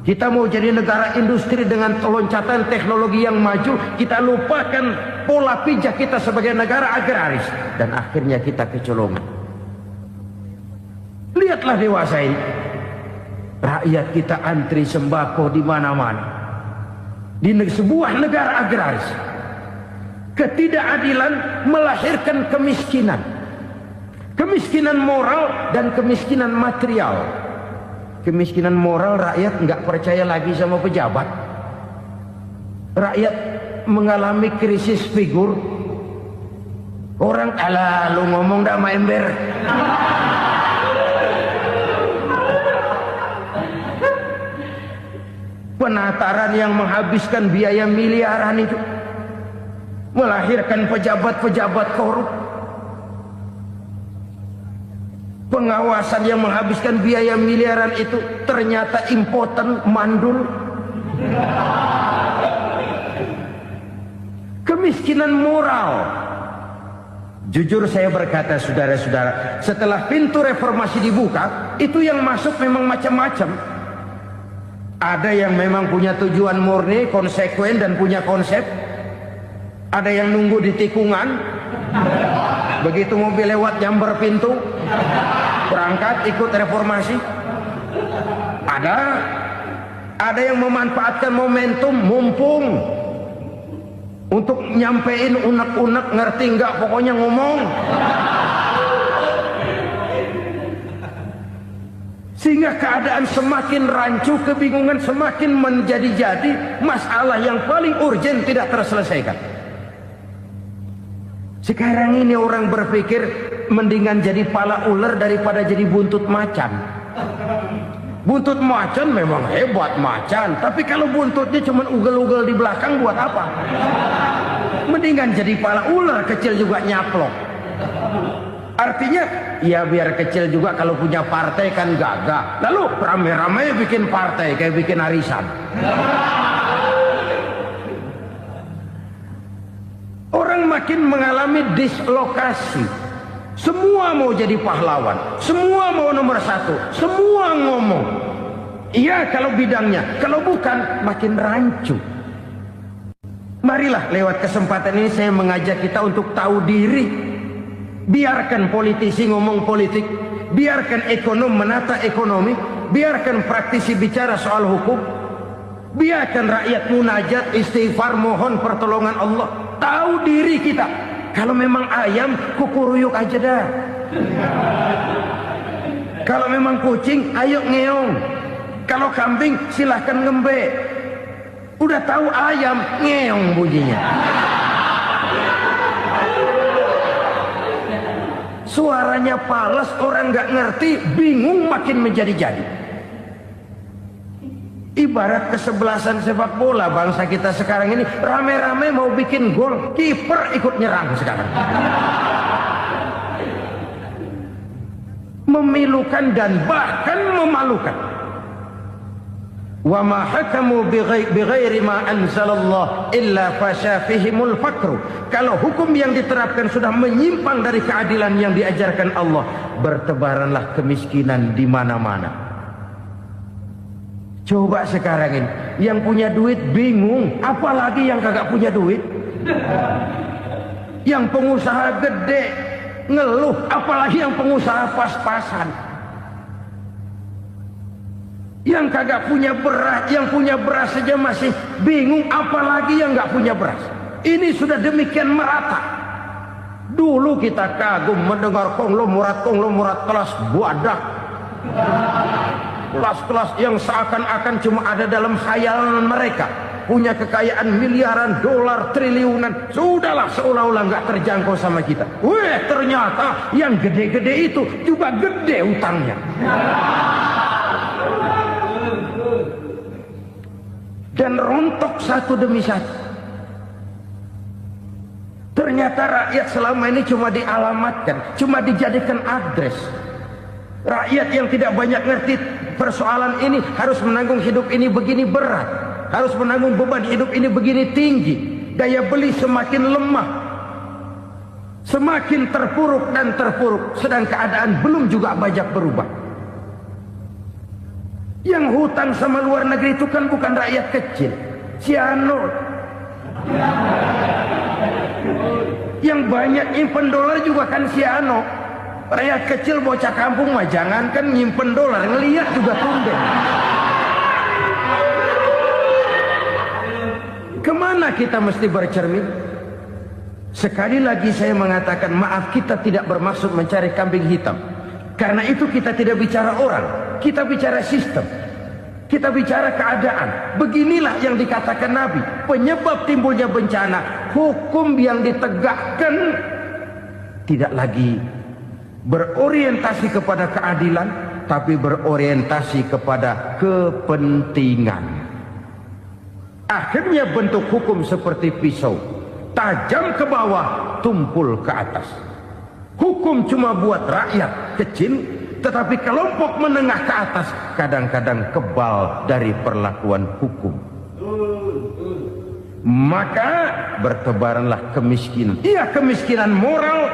Kita mau jadi negara industri dengan loncatan teknologi yang maju, kita lupakan pola pijak kita sebagai negara agraris dan akhirnya kita kecolongan. Lihatlah dewasa ini. Rakyat kita antri sembako di mana-mana. Di sebuah negara agraris. Ketidakadilan melahirkan kemiskinan. Kemiskinan moral dan kemiskinan material. Kemiskinan moral, rakyat nggak percaya lagi sama pejabat. Rakyat mengalami krisis figur. Orang, alah lu ngomong dah sama ember. Penataran yang menghabiskan biaya miliaran itu melahirkan pejabat-pejabat korup. Pengawasan yang menghabiskan biaya miliaran itu ternyata impoten, mandul. Kemiskinan moral. Jujur saya berkata, saudara-saudara, setelah pintu reformasi dibuka, itu yang masuk memang macam-macam. Ada yang memang punya tujuan murni, konsekuen dan punya konsep. Ada yang nunggu di tikungan. Begitu mobil lewat nyamber pintu, berangkat ikut reformasi. Ada yang memanfaatkan momentum mumpung untuk nyampein unek-unek, ngerti nggak, pokoknya ngomong. Sehingga keadaan semakin rancu, kebingungan semakin menjadi-jadi, masalah yang paling urgen tidak terselesaikan. Sekarang ini orang berpikir mendingan jadi pala ular daripada jadi buntut macan. Buntut macan memang hebat macan, tapi kalau buntutnya cuma ugel-ugel di belakang buat apa? Mendingan jadi pala ular, kecil juga nyaplok. Artinya, ya biar kecil juga kalau punya partai kan gagah. Lalu rame-rame bikin partai kayak bikin arisan. Orang makin mengalami dislokasi. Semua mau jadi pahlawan, semua mau nomor satu, semua ngomong. Iya kalau bidangnya, kalau bukan makin rancu. Marilah lewat kesempatan ini saya mengajak kita untuk tahu diri. Biarkan politisi ngomong politik, biarkan ekonom menata ekonomi, biarkan praktisi bicara soal hukum, biarkan rakyat munajat, istighfar, mohon pertolongan Allah. Tahu diri kita. Kalau memang ayam, kukuruyuk aja dah. Kalau memang kucing, ayo ngeong. Kalau kambing, silahkan ngembe. Udah tahu ayam, ngeong bunyinya. Suaranya palas, orang nggak ngerti, bingung, makin menjadi-jadi. Ibarat kesebelasan sepak bola bangsa kita sekarang ini, rame-rame mau bikin gol, kiper ikut nyerang sekarang. Memilukan dan bahkan memalukan. Wa ma hakamu bighairi ma anzalallah illa fasha fihimul fakru. Kalau hukum yang diterapkan sudah menyimpang dari keadilan yang diajarkan Allah, bertebaranlah kemiskinan di mana-mana. Coba sekarang ini, yang punya duit bingung, apalagi yang kagak punya duit. Yang pengusaha gede ngeluh, apalagi yang pengusaha pas-pasan. Yang kagak punya beras, yang punya beras saja masih bingung, apalagi yang nggak punya beras. Ini sudah demikian merata. Dulu kita kagum mendengar konglomerat kelas buadak, kelas-kelas yang seakan-akan cuma ada dalam khayalan mereka, punya kekayaan miliaran dolar, triliunan. Sudahlah, seolah-olah nggak terjangkau sama kita. Weh, ternyata yang gede-gede itu juga gede utangnya. Dan rontok satu demi satu. Ternyata rakyat selama ini cuma dialamatkan, cuma dijadikan address. Rakyat yang tidak banyak ngerti persoalan ini harus menanggung hidup ini begini berat, harus menanggung beban hidup ini begini tinggi, daya beli semakin lemah, semakin terpuruk dan terpuruk, sedang keadaan belum juga banyak berubah. Yang hutang sama luar negeri itu kan bukan rakyat kecil, Ciano. Yang banyak nyimpen dolar juga kan Ciano. Rakyat kecil bocah kampung mah jangankan nyimpen dolar, ngelihat juga tumben. Kemana kita mesti bercermin? Sekali lagi saya mengatakan maaf, kita tidak bermaksud mencari kambing hitam. Karena itu kita tidak bicara orang, kita bicara sistem, kita bicara keadaan. Beginilah yang dikatakan Nabi, penyebab timbulnya bencana, hukum yang ditegakkan tidak lagi berorientasi kepada keadilan, tapi berorientasi kepada kepentingan. Akhirnya bentuk hukum seperti pisau, tajam ke bawah, tumpul ke atas. Hukum cuma buat rakyat kecil, tetapi kelompok menengah ke atas kadang-kadang kebal dari perlakuan hukum. Maka bertebaranlah kemiskinan. Iya, kemiskinan moral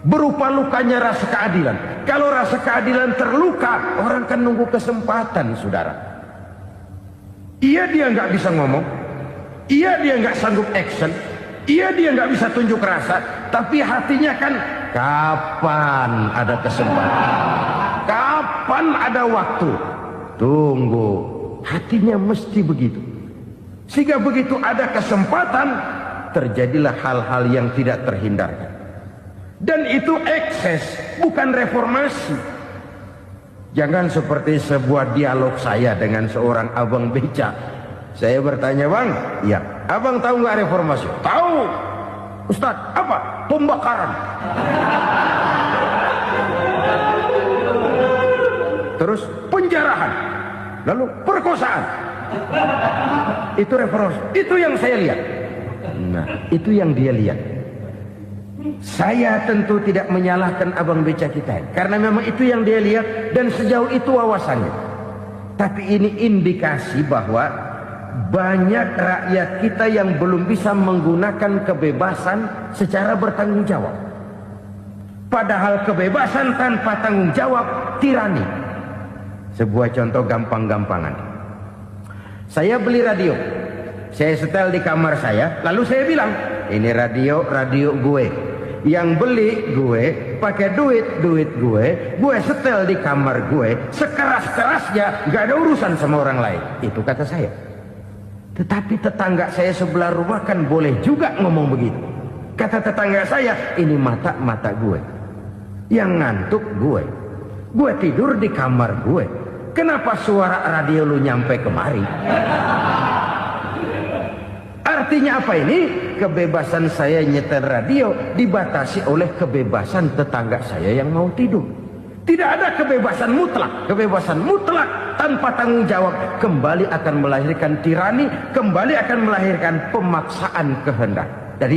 berupa lukanya rasa keadilan. Kalau rasa keadilan terluka, orang kan nunggu kesempatan, saudara. Iya, dia nggak bisa ngomong, iya dia nggak sanggup action, iya dia nggak bisa tunjuk rasa, tapi hatinya kan kapan ada kesempatan, kapan ada waktu, tunggu. Hatinya mesti begitu. Sehingga begitu ada kesempatan, terjadilah hal-hal yang tidak terhindarkan. Dan itu ekses, bukan reformasi. Jangan seperti sebuah dialog saya dengan seorang abang beca. Saya bertanya, bang, ya, abang tahu nggak reformasi? Tahu. Ustaz, apa? Pembakaran. Terus penjarahan. Lalu perkosaan. Itu reformasi. Itu yang saya lihat. Nah, itu yang dia lihat. Saya tentu tidak menyalahkan abang beca kita, karena memang itu yang dia lihat dan sejauh itu wawasannya. Tapi ini indikasi bahwa banyak rakyat kita yang belum bisa menggunakan kebebasan secara bertanggung jawab. Padahal kebebasan tanpa tanggung jawab tirani. Sebuah contoh gampang-gampangan. Saya beli radio, saya setel di kamar saya, lalu saya bilang, ini radio gue. Yang beli gue, pakai duit gue setel di kamar gue, sekeras-kerasnya, gak ada urusan sama orang lain. Itu kata saya. Tetapi tetangga saya sebelah rumah kan boleh juga ngomong begitu. Kata tetangga saya, ini mata gue, yang ngantuk gue tidur di kamar gue, kenapa suara radio lu nyampe kemari? Artinya apa ini? Kebebasan saya nyetel radio dibatasi oleh kebebasan tetangga saya yang mau tidur. Tidak ada kebebasan mutlak. Kebebasan mutlak tanpa tanggung jawab kembali akan melahirkan tirani, kembali akan melahirkan pemaksaan kehendak. Dan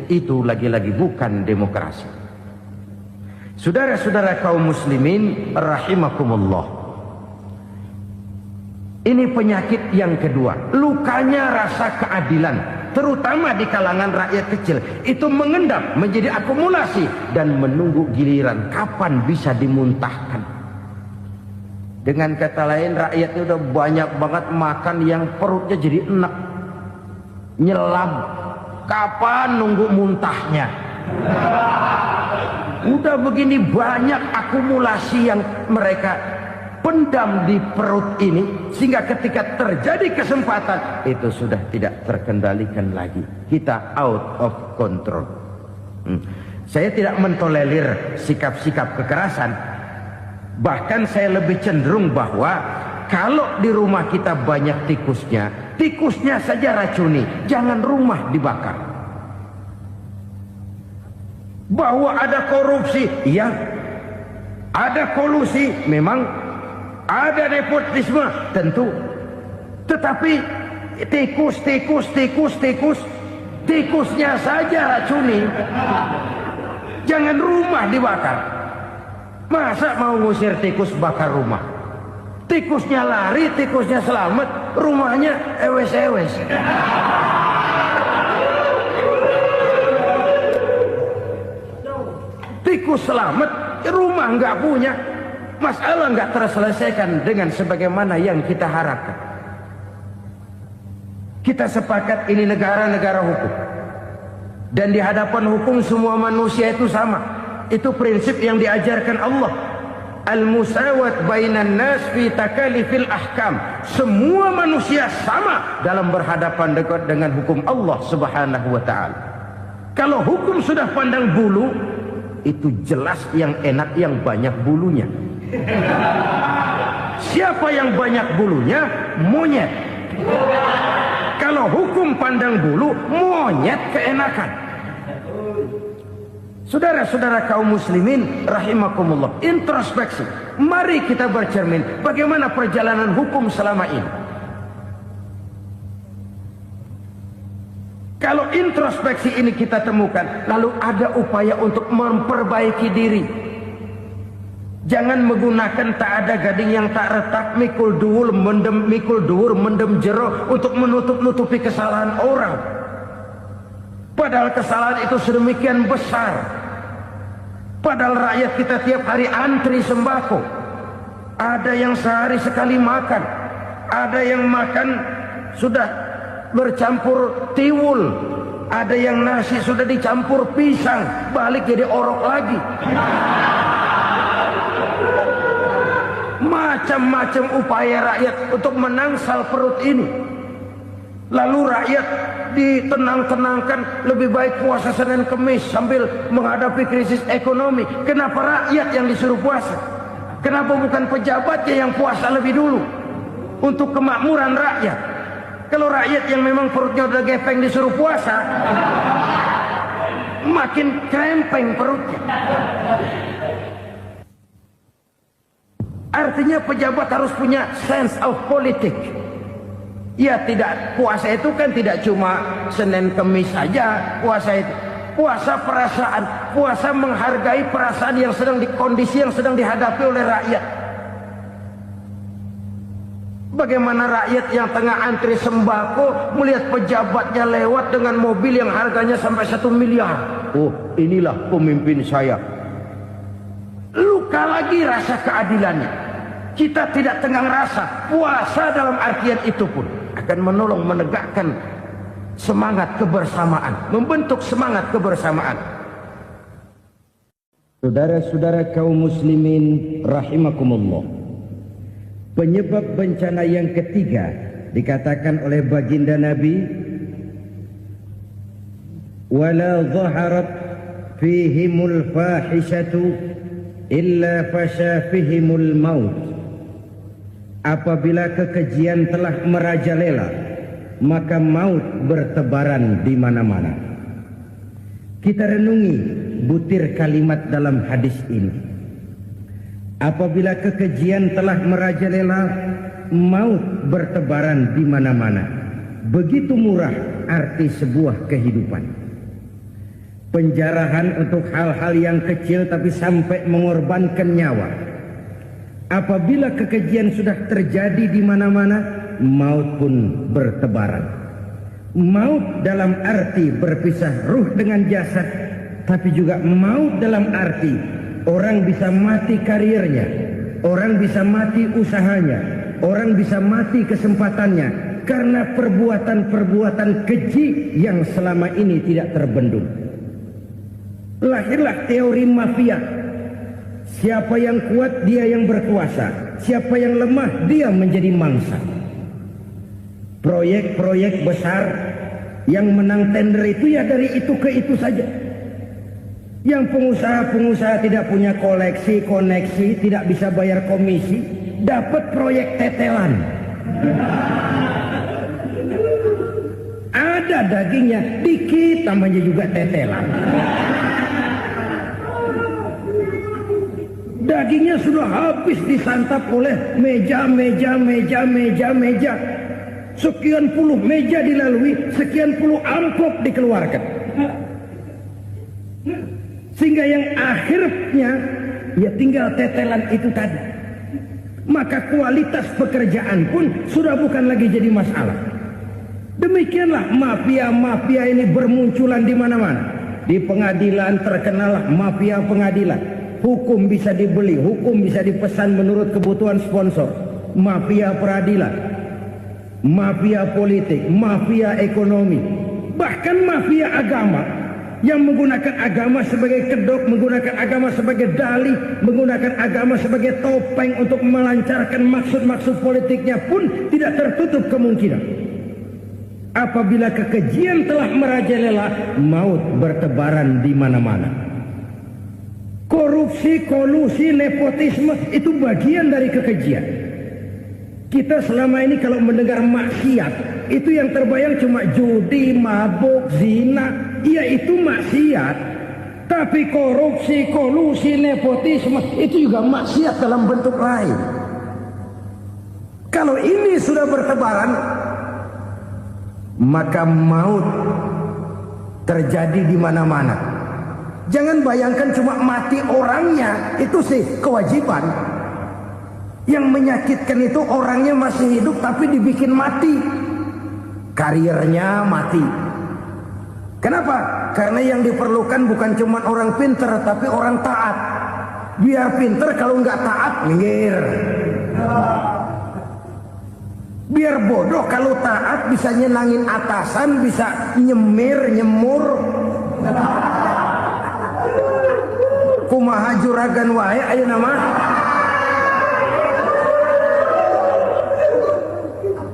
itu lagi-lagi bukan demokrasi. Saudara-saudara kaum muslimin rahimakumullah. Ini penyakit yang kedua, lukanya rasa keadilan, terutama di kalangan rakyat kecil. Itu mengendap menjadi akumulasi dan menunggu giliran kapan bisa dimuntahkan. Dengan kata lain, rakyatnya udah banyak banget makan yang perutnya jadi enak, nyelam. Kapan nunggu muntahnya? Udah begini banyak akumulasi yang mereka pendam di perut ini, sehingga ketika terjadi kesempatan itu sudah tidak terkendalikan lagi. Kita out of control. Saya tidak mentolerir sikap-sikap kekerasan. Bahkan saya lebih cenderung bahwa kalau di rumah kita banyak tikusnya saja racuni, jangan rumah dibakar. Bahwa ada korupsi, iya. Ada kolusi, memang. Ada nepotisme, tentu. Tetapi tikus Tikusnya saja racuni. Jangan rumah dibakar. Masa mau ngusir tikus bakar rumah? Tikusnya lari, tikusnya selamat, rumahnya ewes-ewes. Tikus selamat, rumah nggak punya. Masalah nggak terselesaikan dengan sebagaimana yang kita harapkan. Kita sepakat ini negara hukum. Dan di hadapan hukum semua manusia itu sama. Itu prinsip yang diajarkan Allah. Al-musawat bainan nas fi takalifil ahkam. Semua manusia sama dalam berhadapan dekat dengan hukum Allah Subhanahu wa taala. Kalau hukum sudah pandang bulu, itu jelas yang enak yang banyak bulunya. Siapa yang banyak bulunya? Monyet. Kalau hukum pandang bulu, monyet keenakan. Saudara-saudara kaum muslimin rahimakumullah, introspeksi. Mari kita bercermin bagaimana perjalanan hukum selama ini. Kalau introspeksi ini kita temukan, lalu ada upaya untuk memperbaiki diri. Jangan menggunakan tak ada gading yang tak retak, mikul duwur mendem jero untuk menutup-nutupi kesalahan orang. Padahal kesalahan itu sedemikian besar. Padahal rakyat kita tiap hari antri sembako. Ada yang sehari sekali makan, ada yang makan sudah bercampur tiwul, ada yang nasi sudah dicampur pisang, balik jadi orok lagi. Macam-macam upaya rakyat untuk menangsal perut ini. Lalu rakyat ditenang-tenangkan, lebih baik puasa Senin Kemis sambil menghadapi krisis ekonomi. Kenapa rakyat yang disuruh puasa? Kenapa bukan pejabatnya yang puasa lebih dulu untuk kemakmuran rakyat? Kalau rakyat yang memang perutnya udah gepeng disuruh puasa, makin krempeng perutnya. Artinya pejabat harus punya sense of politik. Ya, tidak, puasa itu kan tidak cuma Senin Kemis saja puasa itu. Puasa perasaan, puasa menghargai perasaan yang sedang kondisi yang sedang dihadapi oleh rakyat. Bagaimana rakyat yang tengah antri sembako melihat pejabatnya lewat dengan mobil yang harganya sampai 1 miliar. Oh, inilah pemimpin saya. Luka lagi rasa keadilannya. Kita tidak tenggang rasa. Puasa dalam artian itu pun akan menolong menegakkan semangat kebersamaan, membentuk semangat kebersamaan. Saudara-saudara kaum muslimin rahimakumullah, penyebab bencana yang ketiga dikatakan oleh baginda Nabi, wala zaharat fihimul fahishatu illa fasha fihimul maut. Apabila kekejian telah merajalela, maka maut bertebaran di mana-mana. Kita renungi butir kalimat dalam hadis ini. Apabila kekejian telah merajalela, maut bertebaran di mana-mana. Begitu murah arti sebuah kehidupan. Penjarahan untuk hal-hal yang kecil tapi sampai mengorbankan nyawa. Apabila kekejian sudah terjadi di mana-mana, maut pun bertebaran. Maut dalam arti berpisah ruh dengan jasad, tapi juga maut dalam arti orang bisa mati karirnya, orang bisa mati usahanya, orang bisa mati kesempatannya karena perbuatan-perbuatan keji yang selama ini tidak terbendung. Lahirlah teori mafia. Siapa yang kuat dia yang berkuasa, siapa yang lemah dia menjadi mangsa. Proyek-proyek besar yang menang tender itu ya dari itu ke itu saja. Yang pengusaha-pengusaha tidak punya koneksi, tidak bisa bayar komisi, dapat proyek tetelan. Ada dagingnya, dikit namanya juga tetelan. Dagingnya sudah habis disantap oleh meja. sekian puluh meja dilalui, sekian puluh amplop dikeluarkan. Sehingga yang akhirnya ya tinggal tetelan itu tadi. Maka kualitas pekerjaan pun sudah bukan lagi jadi masalah. Demikianlah mafia-mafia ini bermunculan di mana-mana. Di pengadilan terkenal mafia pengadilan. Hukum bisa dibeli, hukum bisa dipesan menurut kebutuhan sponsor. Mafia peradilan, mafia politik, mafia ekonomi, bahkan mafia agama yang menggunakan agama sebagai kedok, menggunakan agama sebagai dalih, menggunakan agama sebagai topeng untuk melancarkan maksud-maksud politiknya pun tidak tertutup kemungkinan. Apabila kekejian telah merajalela, maut bertebaran di mana-mana. Korupsi, kolusi, nepotisme itu bagian dari kekejian. Kita selama ini kalau mendengar maksiat, itu yang terbayang cuma judi, mabuk, zina. Iya, itu maksiat. Tapi korupsi, kolusi, nepotisme itu juga maksiat dalam bentuk lain. Kalau ini sudah bertebaran, maka maut terjadi di mana-mana. Jangan bayangkan cuma mati orangnya, itu sih kewajiban. Yang menyakitkan itu orangnya masih hidup tapi dibikin mati. Karirnya mati. Kenapa? Karena yang diperlukan bukan cuma orang pinter tapi orang taat. Biar pinter, kalau nggak taat minggir. Biar bodoh, kalau taat bisa nyenangin atasan, bisa nyemir, nyemur. Kumaha juragan wae ayo nama.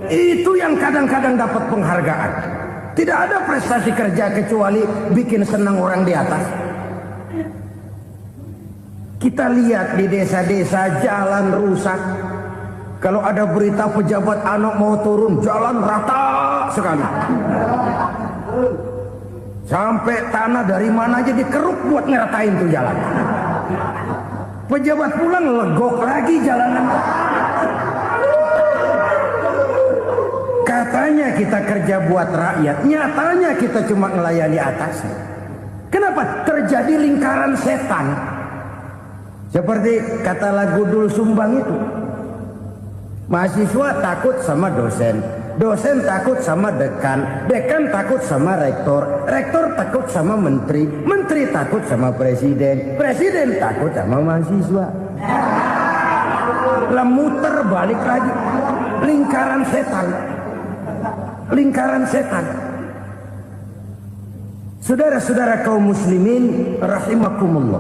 Itu yang kadang-kadang dapat penghargaan. Tidak ada prestasi kerja kecuali bikin senang orang di atas. Kita lihat di desa-desa jalan rusak. Kalau ada berita pejabat anak mau turun, jalan rata sekali. Sampai tanah dari mana aja dikeruk buat ngeratain tuh jalan. Pejabat pulang legok lagi jalanan. Katanya kita kerja buat rakyat, nyatanya kita cuma melayani atasnya. Kenapa? Terjadi lingkaran setan. Seperti kata lagu Dul Sumbang itu. Mahasiswa takut sama dosen, dosen takut sama dekan, dekan takut sama rektor, rektor takut sama menteri, menteri takut sama presiden, presiden takut sama mahasiswa. Lah muter balik lagi. Lingkaran setan. Lingkaran setan. Saudara-saudara kaum muslimin rahimakumullah,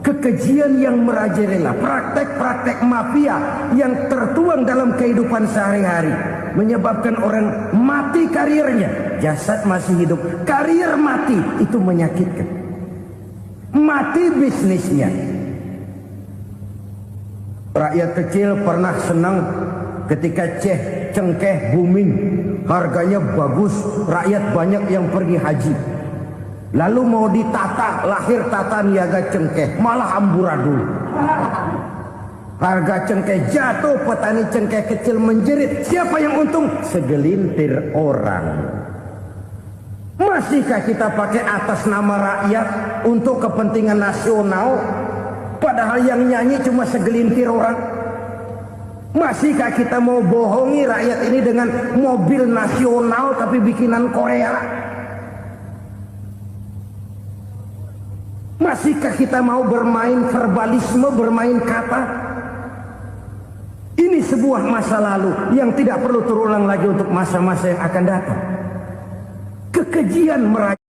kekejian yang merajalela, praktek-praktek mafia yang tertuang dalam kehidupan sehari-hari menyebabkan orang mati karirnya, jasad masih hidup, karir mati, itu menyakitkan. Mati bisnisnya. Rakyat kecil pernah senang ketika cengkeh booming, harganya bagus, rakyat banyak yang pergi haji. Lalu mau ditata, lahir tata niaga cengkeh, malah amburadul. Harga cengkeh jatuh, petani cengkeh kecil menjerit. Siapa yang untung? Segelintir orang. Masihkah kita pakai atas nama rakyat untuk kepentingan nasional? Padahal yang nyanyi cuma segelintir orang. Masihkah kita mau bohongi rakyat ini dengan mobil nasional tapi bikinan Korea? Masihkah kita mau bermain verbalisme, bermain kata? Ini sebuah masa lalu yang tidak perlu terulang lagi untuk masa-masa yang akan datang. Kekejian merajalela.